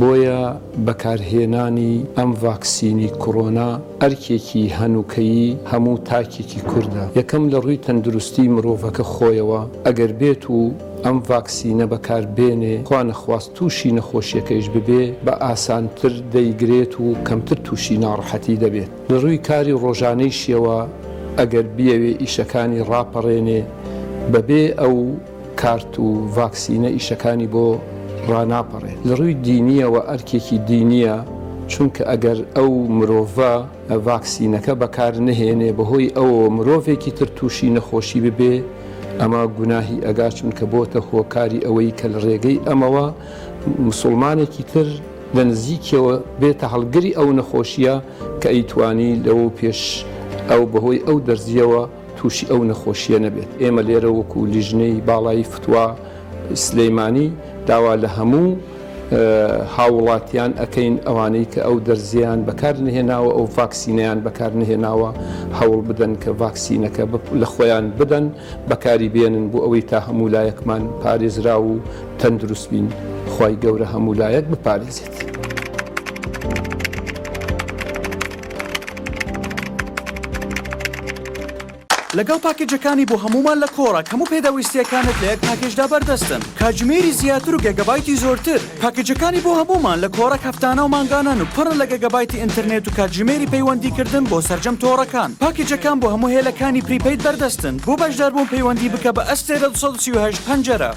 S11: بۆیە بەکارهێنانی ئەم ڤاکسینی کۆڕۆنا ئەرکێکی هەنووکەیی هەموو تاکێکی کووردە یەکەم لە ڕووی تەندروستی مرۆڤەکە خۆیەوە ئەگەر بێت و ئەم ڤاکسینە بەکاربێنێ خوا نەخواست تووشی نەخۆشیەکەیش ببێ بە ئاسانتر دەیگرێت و کەمتر تووشی ناڕەحەتی دەبێت لە ڕووی کاری ڕۆژانەی شێوە ئەگەر بیەوێ ئیشەکانی ڕاپەڕێنێ بەبێ ئەو کارت و ڤاکسینە ئیشەکانی بۆ ڕناپەڕێت لە ڕووی دینیەوە ئەرکێکی دینیە چونکە ئەگەر ئەو مرۆڤە ڤاکسینەکە بەکار نهێنێ بەهۆی ئەوە مرۆڤێکی تر تووشی نەخۆشی ببێ ئەمە گوناهی ئەگا چونکە بۆتە هۆکاری ئەوەی کە لە ڕێگەی ئەمەوە مسلمانێکی تر لە نزیکەوە بێتە هەڵگری ئەو نەخۆشیە کە ئەیتوانی لەوە پێش ئەو بەهۆی ئەو دەرزیەوە تووشی ئەو نەخۆشیە نەبێت ئێمە لێرە وەکو لیژنەی باڵایی فتووە سلەیمانی داوا لە هەموو هاوڵاتیان ئەەکەین ئەوانەی کە ئەو دەرزیان بەکار نهێناوە ئەو ڤاکسینەیان بەکار نهێناوە هەوڵ بدەن کە ڤاکسینەکە لە خۆیان بدەن بەکاری بێنن بۆ ئەوەی تا هەموو لایەکمان پارێزرا و تەندروست بین خوای گەورە هەموو لایەک بپارێزێت.
S12: لەگەڵ پاکێجەکانی بۆ هەمومان لە کۆڕک هەموو پێداویستیەکانت لە یەک پاکێجدا بەردەستن کاتژمێری زیاتر و گەگەبایتی زۆرتر پاکێجەکانی بۆ هەمومان لە کۆڕک هەفتانە و مانگانان و پڕن لە گەگەبایتی ئینترنێت و کاتژمێری پەیوەندیکردن بۆ سەرجەم تۆڕەکان پاکێجەکان بۆ هەموو هێلەکانی پریپەید بەردەستن بۆ بەشداربوون پەیوەندی بکە بە ئەستێرە 238 پەنجەرە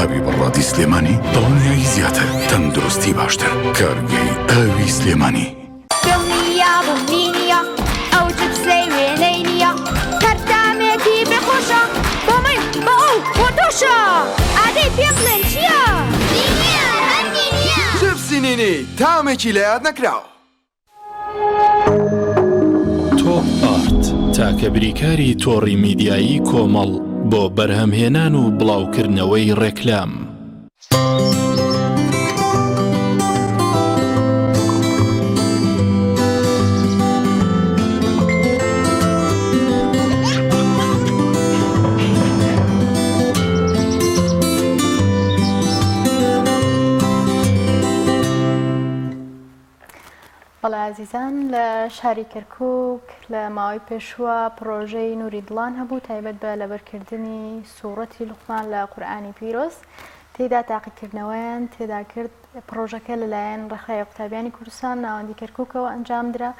S13: ئاوی بەڕادی سلێمانی دڵنیایی زیاتر تەندروستی باشتر کارگەی ئاوی سلێمانی
S14: دڵنیا بوومینیە ئەو جبسەی وێنەی نییە کەرتامێکی بخۆشە بۆ من بە ئەو بۆ تۆشە ئادەی پێ بڵێن چییە؟
S15: جبسی نینی تامێکی لە یاد نەکراوە
S10: تۆپ ئارت تاکە بریکاری تۆڕی میدیایی کۆمەڵ بۆ بەرهەمهێنان و بڵاوکردنەوەی ڕێکلام.
S2: بەڵێ عزیزان لە شاری کەرکووک لە ماوەی پێشووە پرۆژەی نوری دڵان هەبوو تایبەت بە لەبەرکردنی سوورەتی لوقمان لە قورئانی پیرۆز تێدا تاقیکردنەوەیان تێدا کرد پرۆژەکە لەلایەن ڕێکخراوی قوتابیانی کوردستان ناوەندی کەرکووکەوە ئەنجام درا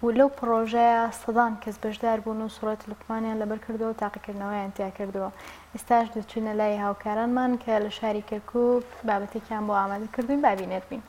S2: و لەو پرۆژەیە سەدان کەس بەشدار بوون و سوورەتی لوقمانیان لەبەر کردەوە و تاقیکردنەوەیان تیا کردەوە ئێستاش دەچینە لای هاوکارانمان کە لە شاری کەرکووک بابەتێکیان بۆ ئامادە کردوین بابینێت بین.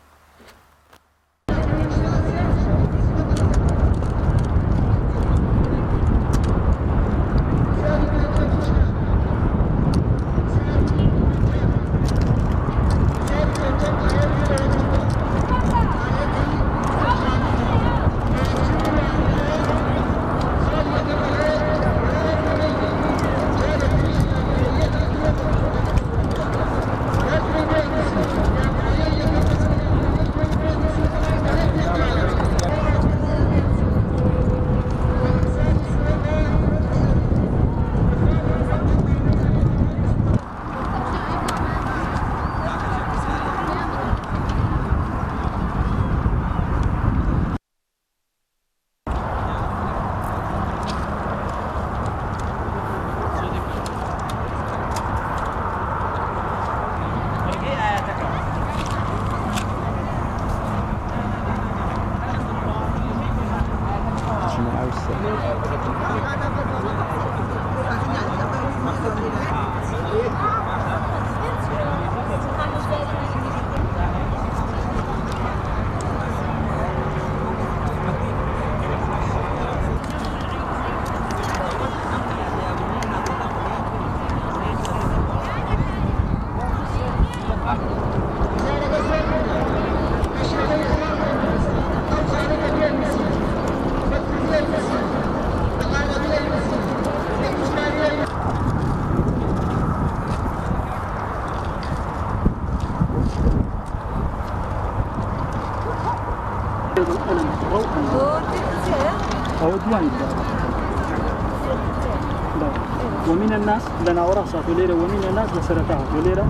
S16: ومن الناس لنا ورصة وليرة ومن الناس لسرتها وليرة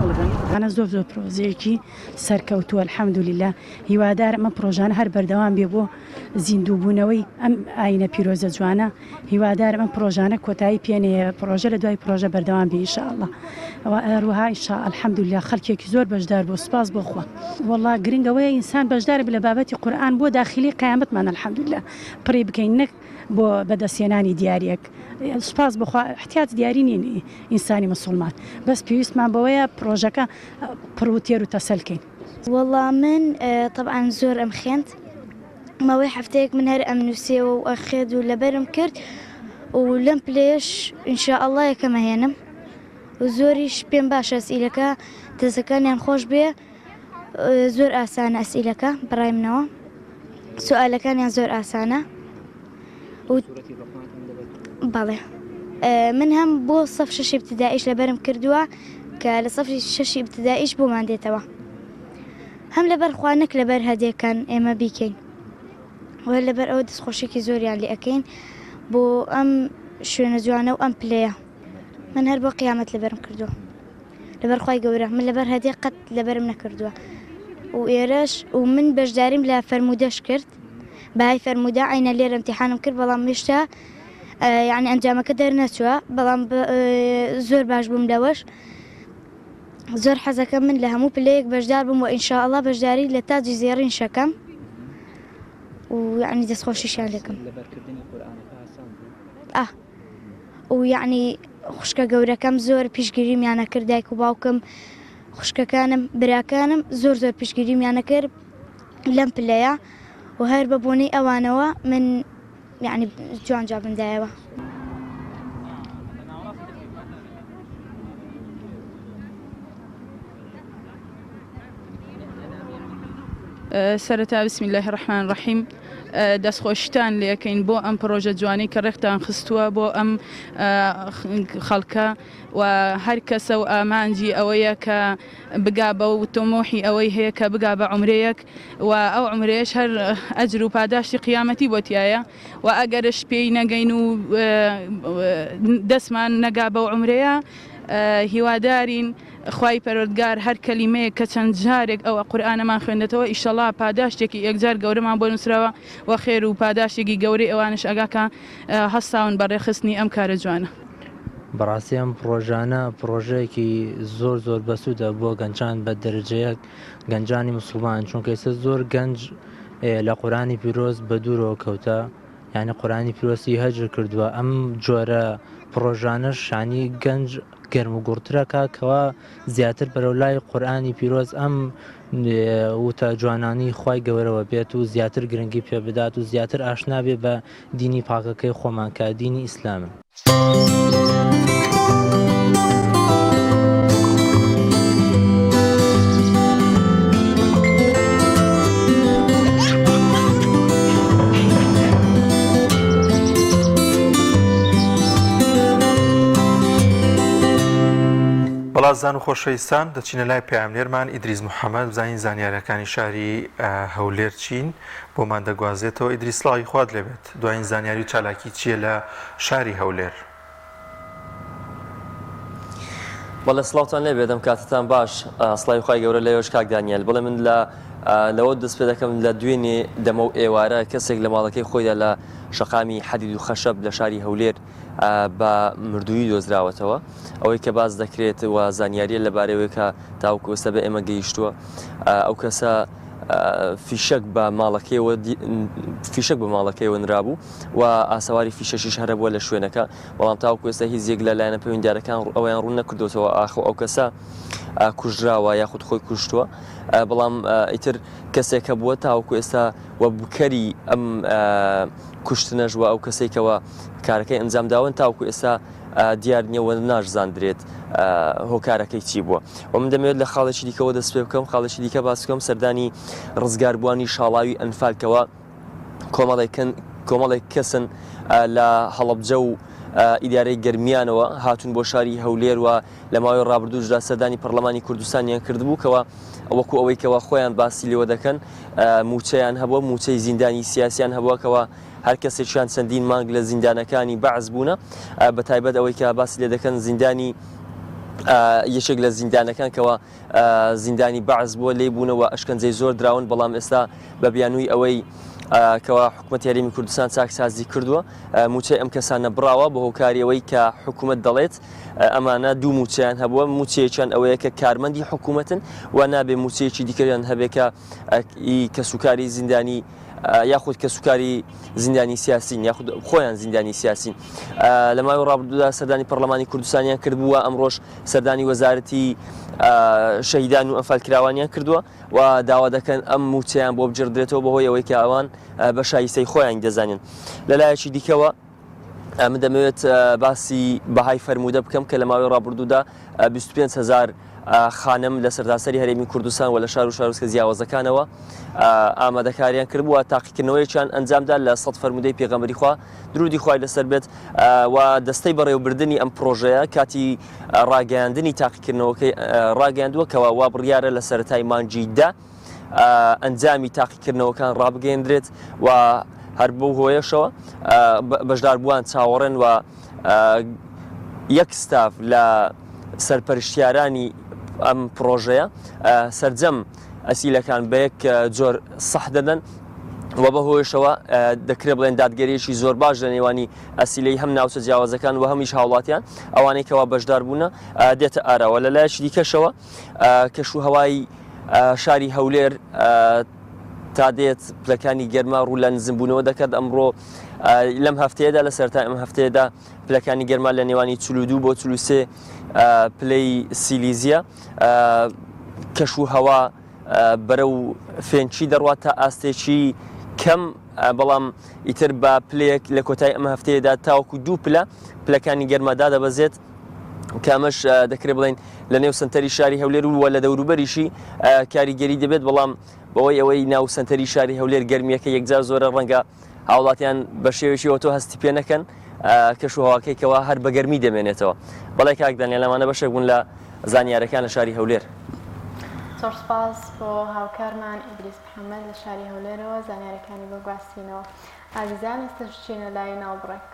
S17: أنا زوف بروزيكي سركوت والحمد لله هوادار ما بروجان هر بردوام بيبو زیندوو بوونەوەی ئەم ئاینە پیرۆزە جوانە هیوادار ئەم پرۆژانە کۆتایی پێنێ پرۆژە لە دوای پرۆژە بەردەوام بێ ئینشاءالله ئەروەها ئینشاء الحەمدولله خەڵکێکی زۆر بەشدار بۆ سپاس بۆ خوا والله گرنگەوەی ئینسان بەشدار لە بابەتی قورئان بۆ داخلی قیامەتمان الحەمدولله پڕی بکەین نەک بۆ بەدەستێنانی دیارەک سپاس بخوا احتیاج دیاری نین ئینسانی مسلمان بەس پێویستمان بەوەیە پرۆژەکە پڕوتێر و تەسەلکەین
S18: والله من طبعا زۆر ئەم خوێند ماوەی هەفتەیەک من هەر ئەم نووسێەوە و ئەخێد و لەبەرم کرد و لەم پلێش ئینشاءالله یەکەمە هێنم و زۆریش پێم باشە ئەسئیلەکە دەستەکانیان خۆش بێ زۆر ئاسانە ئەسئیلەکە بەڕای منەوە سوالەکانیان زۆر ئاسانە بەڵێ من هەم بۆ سەف شەشی ابتدائیش لەبەرم کردووە کە لە سەفی شەشی ابتدائیش بۆمان دێتەوە هەم لەبەر خوا نەک لەبەر هەدیەکان ئێمە بیکەین و لەبەر ئەوە دەستخۆشێکی زۆریان لێ ئەەکەین بۆ ئەم شوێنە جوانە و ئەم پلەیە من هەر بۆ قیامەت لەبەرم کردووە لەبەر خی گەورە من لەبەر هەدێ قەت لەبەرم نەکردووە و ئێرەش و من بەشداریم لە فەرمودەش کرد بەهای فەرمودا عینە لێرە امتحانم کرد بەڵام هێشتا یعنی ئەنجامەکە دەرنەچووە بەڵام زۆر باش بووم لەوەش زۆر حەزەکە من لە هەموو پلەیەک بەشدار بووم و ئینشاءالله بەشداری لە تاجی زێڕین شەکەم و یعنی دەستخۆشیشان لەکەم و یعنی خوشکە گەورەکەم زۆر پیشگیریمیانە کرد دایک و باوکم خوشکەکانم براکانم زۆر پیشگیریمیانە کرد لەم پلەیە و هەر بە بۆنەی ئەوانەوە من یعنی جوانجا بندایەوە.
S19: سەرەتا بسم الله الرحمن الرحیم دەستخۆشتان لێکەین بۆ ئەم پرۆژە جوانی کە ڕێکتان خستووە بۆ ئەم خەڵکە و هەر کەسە و ئامانجی ئەوەیە کە بگا بە و تۆمۆحی ئەوەی هەیە کە بگا بە عمرەیەک و ئەو عمرەیەش هەر ئەجر و پاداشتی قیامەتی بۆتیایە و ئەگەرش پێی نەگەین و دەستمان نەگا بە عمرەیە هیوادارین خوای پەروەردگار هەر کەلیمەیە کە چەند جارێک ئەوە قورئانەمان خوێندێتەوە ئیشەڵا پاداشتێکی یەکجار گەورەمان بۆ نووسراوە و خێر و پاداشتێکی گەورەی ئەوانش ئەگاکە هەستاون بەڕێخستنی ئەم کارە جوانە.
S20: بەڕاستی ئەم پرۆژانە پرۆژەیەکی زۆر بەسوودە بۆ گەنجان بە دەرەجەیەک گەنجانی موسڵمان چونکە ئێستا زۆر گەنج لە قورئانی پیرۆز بە دوورەوە کەوتە یعنی قورئانی پیرۆزی هەجر کردووە ئەم جۆرە پرۆژانە شانی گەنج گەرم و گوڕترەکە کەوا زیاتر بەرەو لای قورئانی پیرۆز ئەم وتە جوانانی خوای گەورەوە بێت و زیاتر گرنگی پێ بدات و زیاتر ئاشنا بێ بە دینی پاکەکەی خۆمان کە دینی ئیسلامە.
S1: بەڵازان و خۆشەویستان دەچینە لای پەیامنێرمان ئیدریس محەممەد بزانین زانیاریەکانی شاری هەولێر چین بۆمان دەگوازێتەوە. ئیدریس سڵاوی خوات لێبێت دوایین زانیاری و چالاکی چییە لە شاری هەولێر؟
S21: بەڵێ سڵاوتان لێبێت ئەم کاتتان باش سڵاوی خوای گەورە لەوێش کاک دانیێل بڵێ من لەوە دەست پێ دەکەم لە دوێنێ دەمە و ئێوارە کەسێک لە ماڵەکەی خۆیدا لە شەقامی حەدید و خەشەب لە شاری هەولێر بە مردووی دۆزراوەتەوە ئەوەی کە باز دەکرێت و زانیاریە لەبارەوەی کە تاوکو ئێستا بە ئێمە گەیشتووە ئەو کەسە فیشک بە ماڵەکەیەوە نرابوو و ئاسەواری فیشەشیش هەرە بووە لە شوێنەکە بەڵام تاوکو ئێستا هیچ یەک لەلایەنە پەیوەندیارەکان ئەویان ڕوون نەکردوتەوە ئاخۆ ئەو کەسە کوژراوە یاخود خۆی کوشتووە بەڵام ئیتر کەسێکە بووە تاوکو ئێستا وە بکەری ئەم کوشتنەژوە ئەو کەسێکەوە کارەکەی ئەنجام داون تاوکو ئێستا دیار نییەوە ناشزاندرێت هۆکارەکەی چی بووە و من دەمەوێت لە خاڵێکی دیکەەوە دەست پێ بکەم خاڵێکی دیکە باس بکەم سەردانی ڕزگاربووانی شاڵاوی ئەنفالکەوە کۆمەڵێک کەسن لە هەڵەبجە و ئیدارەی گەرمیانەوە هاتون بۆ شاری هەولێر و لە ماوەی ڕابردووشدا سەردانی پەرلەمانی کوردستانیان کردبوو کەوە وەکو ئەوەی کەەوە خۆیان باسی لێوە دەکەن موچەیان هەبووە موچەی زیندانی سیاسیان هەبووەکەوە هەر کەسێکیان چەندین مانگ لە زیندانەکانی بەعز بوونە بە تایبەت ئەوەی کە باسی لێ دەکەن زیندانی یەکێک لە زیندانەکان کەەوە زیندانی بەعز بووە لێ بوونەوە ئەشکەنجەی زۆر دراون بەڵام ئێستا بە بیانووی ئەوەی کەوا حکوومەت یاریمی کوردستان چاکسازی کردووە موچەی ئەم کەسانە بڕاوە بە هۆکاریەوەی کە حکوومەت دەڵێت ئەمانە دوو موچیان هەبووە موچەیەکیان ئەوەیە کە کارمەندی حکوومەتن و نابێ موچەیەکی دیکەیان هەبێکە کە سوکاری زیندانی یاخود کە سوکاری زیندانی سیاسین یاخود خۆیان زیندانی سیاسین لە ماوەی ڕابردوودا سەردانی پەرلەمانی کوردستانیان کردبووە ئەمڕۆژ سەردانی وەزارەتی شەهیدان و ئەنفالکراوانیان کردووە و داوا دەکەن ئەم موچەیان بۆ بجێڕدرێتەوە بەهۆی ئەوەی کە ئەوان بە شایستەی خۆیان دەزانن. لەلایەکی دیکەوە من دەمەوێت باسی بەهای فەرموودە بکەم کە لە ماوەی ڕابردوودا 25,000 خانم لە سەرداسەری هەرێمی کوردستان و لە شار و شارۆچکە جیاوازەکانەوە ئامادەکاریان کردبووە تاقیکردنەوەیەکیان ئەنجامدا لە 100 فەرموودەی پێغەمبەری خوا درودی خوای لەسەر بێت و دەستەی بەڕێوەبردننی ئەم پرۆژەیە کاتی ڕاگەیاندنی تاقیکردنەوەکەی ڕاگەاندووە کەەوە وا بڕیارە لە سەرەتای مانجیدا ئەنجامی تاقیکردنەوەکان ڕابگەیەندرێت و هەر بەو هۆیەشەوە بەشداربووان چاوەڕێن و یەک ستاف لە سەرپەرشتیارانی ئەم پرۆژەیە سەرجەم ئەسیلەکان بەیەک جۆر سەح دەدەن و بەهۆیشەوە دەکرێت بڵێن دادگەریەکی زۆر باش لە نێوانی ئەسیلەی هەم ناوچە جیاوازەکان و هەمیش هاوڵاتیان ئەوانەی کەوا بەشدار بوونە دێتە ئارەوە لە لایەکی دیکەشەوە کەشوهەوای شاری هەولێر تا دێت پلەکانی گەرما ڕوو لە نزمبوونەوە دەکات ئەمڕۆ لەم هەفتەیەدا لە سەرتا ئەم هەفتەیەدا پلەکانی گەرما لە نێوانی 42 بۆ 43 پلەی سیلیزیە کەشوهەوا بەرەو فێنچی دەڕوات تا ئاستێکی کەم بەڵام ئیتر بە پلەیەک لە کۆتای ئەم هەفتەیەدا تاوەکو 2 پلەکانی گەرمادا دەبەزێت کامەش دەکرێت بڵێن لە نێو سنتەری شاری هەولێر و لە دەوروبەریشی کاریگەری دەبێت بەڵام بەوەی ئەوەی ناو سنتەری شاری هەولێر گەرمیەکە یەکجار زۆرە ڕەنگە هاوڵاتیان بە شێوێکی ئۆتۆ هەستی پێ نەکەن کەشوهەواکەیەوە هەر بە گەرمی دەمێنێتەوە بەڵێ کاک دانیێل لەمانە بەشێک بوون لە زانیارەکان لە شاری هەولێر.
S2: زۆر سپاس بۆ هاوکارمان ئیدریس محەممەد لە شاری هەولێرەوە زانیارەکانی بۆ گواستینەوە. ئازیزان ئێستا چینە لای ناوبڕێک.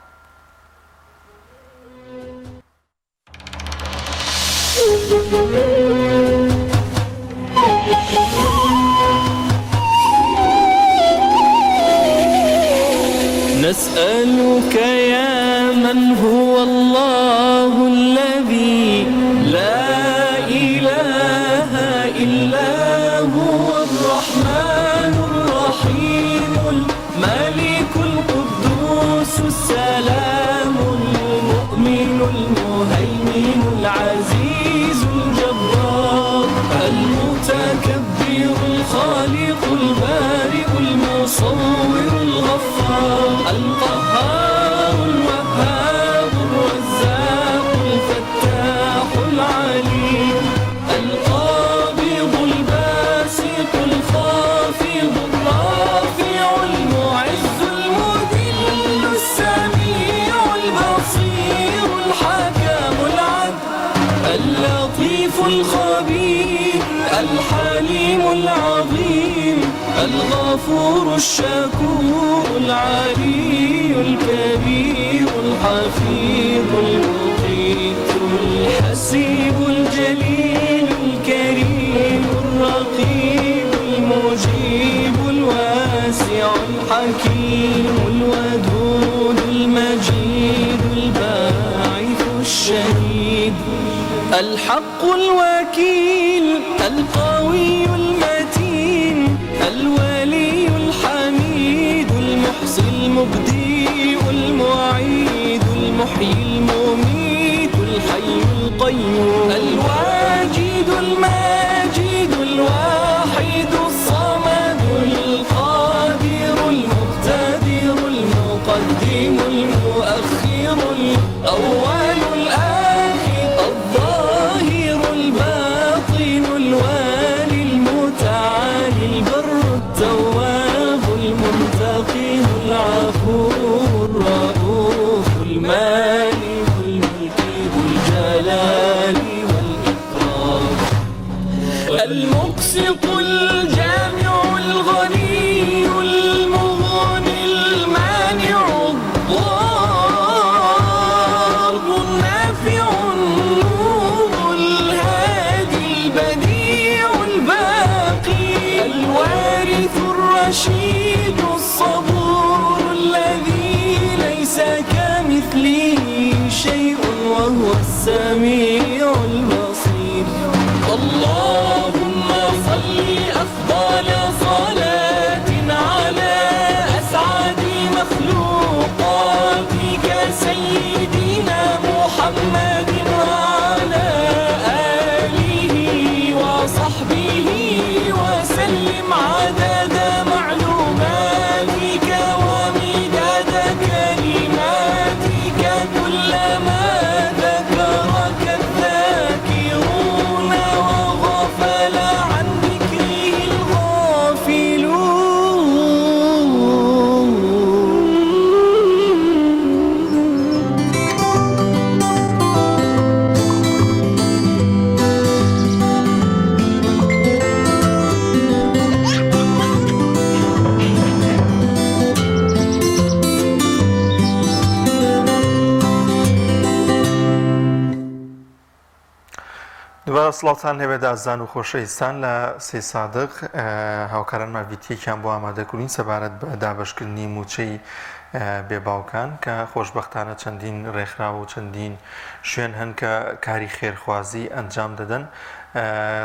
S3: نسألك يا من هو الله الذي لا إله إلا هو الرحمن الرحيم الملك القدوس السلام المؤمن المهيمن العزيز الجبار المتكبر الخالق البارئ المصور الغفار القهار الوهاب الرزاق الفتاح العليم القابض الباسط الخافض الرافع المعز المذل السميع البصير الحكم العدل اللطيف الخبير الحليم العظيم الغفور الشكور العلي الكبير الحفيظ المقيت الحسيب الجليل الكريم الرقيب المجيب الواسع الحكيم الودود المجيد الباعث الشهيد الحق الوكيل القوي المتين الولي الحميد المحصي المبدئ المعيد المحيي المميت الحي القيوم الواجد الماجد الواحد الصمد القادر المقتدر المقدم المؤخر الأول الآخر الظاهر الباطن الوالي المتعالي البر التواب المنتقم العفو الرؤوف المالك الملك ذو الجلال والإكرام المقسط الجامع الغني المغني المانع الضار النافع النور الهادي البديع الباقي الوارث الرشيد الصبور الذي ليس كمثله شيء وهو السميع البصير اللهم صل أفضل صلاة على أسعد مخلوقاتك سيدنا محمد وعلى آله وصحبه وسلم عدد معلوماتك ومداد كلماتك كلما ذكرك
S1: دوباره سڵاتان هەبێت ئازان و خۆشەویستان لە سێ سادق هاوکارانمان ڤیدیۆیەکیان بۆ ئامادەکردین سەبارەت بە دابەشکردنی موچەی بێباوکان کە خۆشبەختانە چەندین ڕێکخراو و چەندین شوێن هەن کە کاری خێرخوازی ئەنجام دەدەن.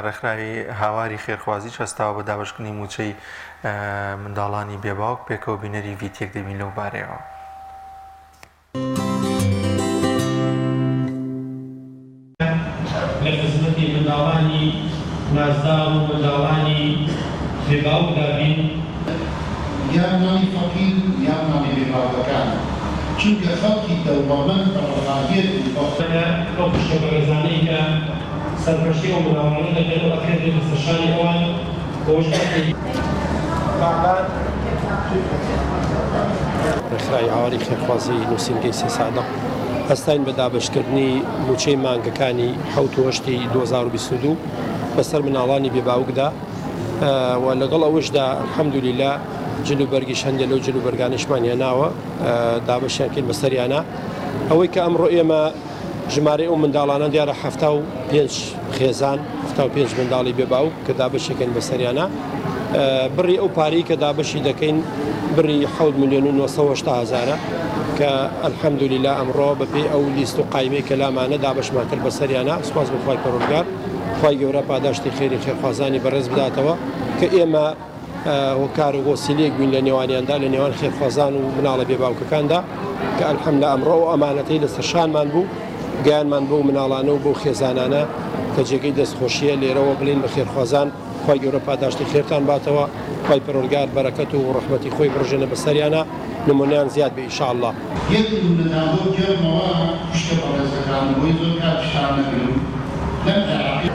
S1: ڕێکخراوی هاواری خێرخوازی چەستاوە بە دابەشکردنی موچەی منداڵانی بێباوک پێکەوە بینەری ڤیدیۆیەک دەبین لەو بارەیەوە.
S4: لە خزمەتی منداڵانی نازدار و منداڵانی بێباوکدا بین
S22: یان ناوی فەقیر یان ناوی بێباوکەکان چونکە خەڵکی دەوڵەمەند بەڕێوەبێت
S4: ئەو پشتە بەڕێزانەی کە سەرپەرشتی ئەو منداڵانە دەکەن و ئەکرێت بە سەرشانی ئەوان خۆشبەختی
S23: ڕێکخراوی هاواری خێرخوازی نووسینگەی سێ سادق هەستاین بە دابەشکردنی موچەی مانگەکانی 7 2022 بەسەر مناڵانی بێباوکدا و لەگەڵ ئەوشدا الحەمدولیلا جلوبەرگیش هەندێک لەو جلوبەرگانیشمان هێناوە دابەشیان کرد بەسەریانە ئەوەی کە ئەمڕۆ ئێمە ژمارەی ئەو منداڵانە دیارە 75 خێزان 75 منداڵی بێباوک کە دابەشەکەین بەسەریانە بڕی ئەو پارەی کە دابەشی دەکەین بڕی 7,980,000 کە ئەلحەمدولیلا ئەمڕۆ بەپێی ئەو لیست و قایمەی کە لامانە دابەشمان کرد بەسەریانە سوپاس بە خوای پەروەردگار خوای گەورە پاداشتی خێری خێرخوازانی بەڕێز بداتەوە کە ئێمە هۆکار و وەسیلەیەک بووین لە نێوانیاندا لە نێوان خێرخوازان و مناڵە بێباوکەکاندا کە ئەلحەمدوللا ئەمڕۆ ئەو ئەمانەتەی لەسەر شانمان بوو گیانمان بۆ مناڵانە و بۆ خێزانانە کە جێگەی دەستخۆشیە لێرەوە بڵین بە خێرخوازان خوای گەورە پاداشتی خێرتان باتەوە خوای پەروەردگار بەرەکەت و ڕەحمەتی خۆی بڕژێنە بەسەریانە نمونەیان زیاد بێ ئینشاءالله.
S22: یەک لەناوە گەرمەوە پشتە بەڕێزەکان بۆی زۆر کات شتان نەگرم لەم عێراقی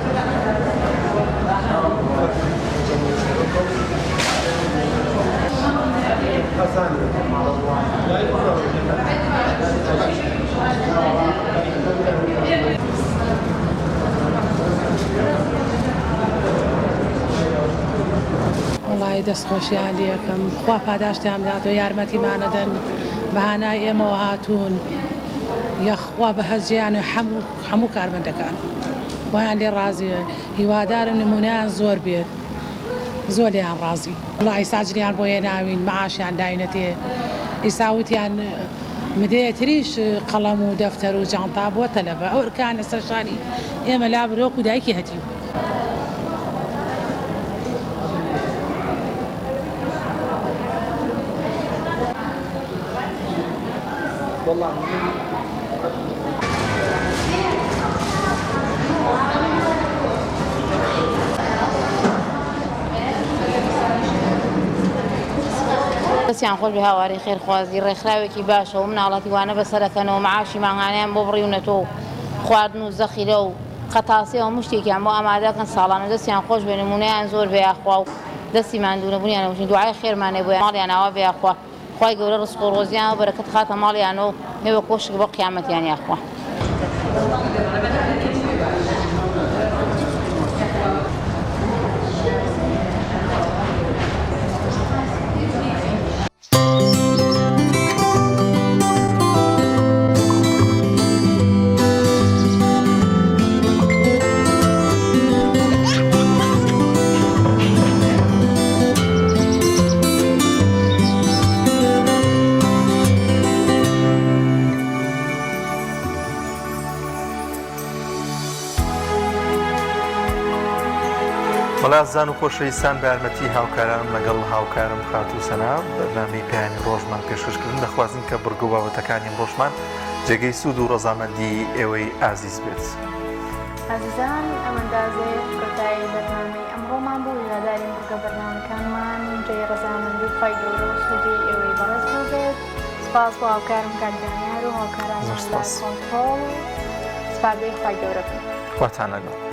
S24: وڵی دەستخۆشیان لەکەم خوا پاداشتیان بداتەوە یارمەتیمانەدەن بەهانای ئێمەوە هاتوون یەخوا بە هەزیان هەموو کارمەندەکان ویان لێ ڕازیە هیوادارم نمونەیان زۆر بێت زۆر لیان ڕازی وڵی ساجریان بۆ هێناوین مەعاشیان داینەتێ ئیساوتیان مدەیەتریش قەڵەم و دەفتەر و جانتا بۆ تەلەبە ئەو ئەرکانە سەرشانی ئێمە لا برۆک و دایکی هەتیو
S25: دەستیان خۆش بە هاواری خێرخوازی ڕێکخراوێکی باشە و مناڵەتی وانە بەسەرەکەنەوە مەعاشی ماهانیان بۆ بڕیونەتەوە خواردن و زەخیرە و قەتاسیە و مشتێکیان بۆ ئامادەکەن ساڵانە دەستیان خۆش بێ نمونەیان زۆر بێ یاخوا و دەستی ماندوو نەبوونیانەوەژین دوعای خێرمانێ بۆ ماڵیان ئاوا بێ یاخوا خوای گەورە ڕزق و ڕۆزیان و بەرەکەت خاتە ماڵیانەوە هێوە کۆشک بۆ قیامەتیان یاخوا.
S1: بەڵازان و خۆشەویستان بە یارمەتی هاوکارانم لەگەڵ هاوکارم خاتوو سەنا بەرنامەی پەیامی ڕۆژمان پێشکەشکردن دەخوازین کە بڕگە و بابەتەکانی ڕۆژمان جێگەی سوود و ڕەزامەندی ئێوەی ئازیز بێت.
S2: عزیزان ئەمەندازەیە کۆتایی بەرنامەی ئەمڕۆمان بوو هیوادارین بڕگە بەرنامەکانمان جێی ڕەزامەندی خوای گەورە و سوودی ئێوەی بەڕێز بێت. سپاس بۆ هاوکارم کاردانیار و هاوکاران لای کۆنتڕۆڵ سپاس بێ خوای گەورە بن.
S1: خواتان لەگەڵ.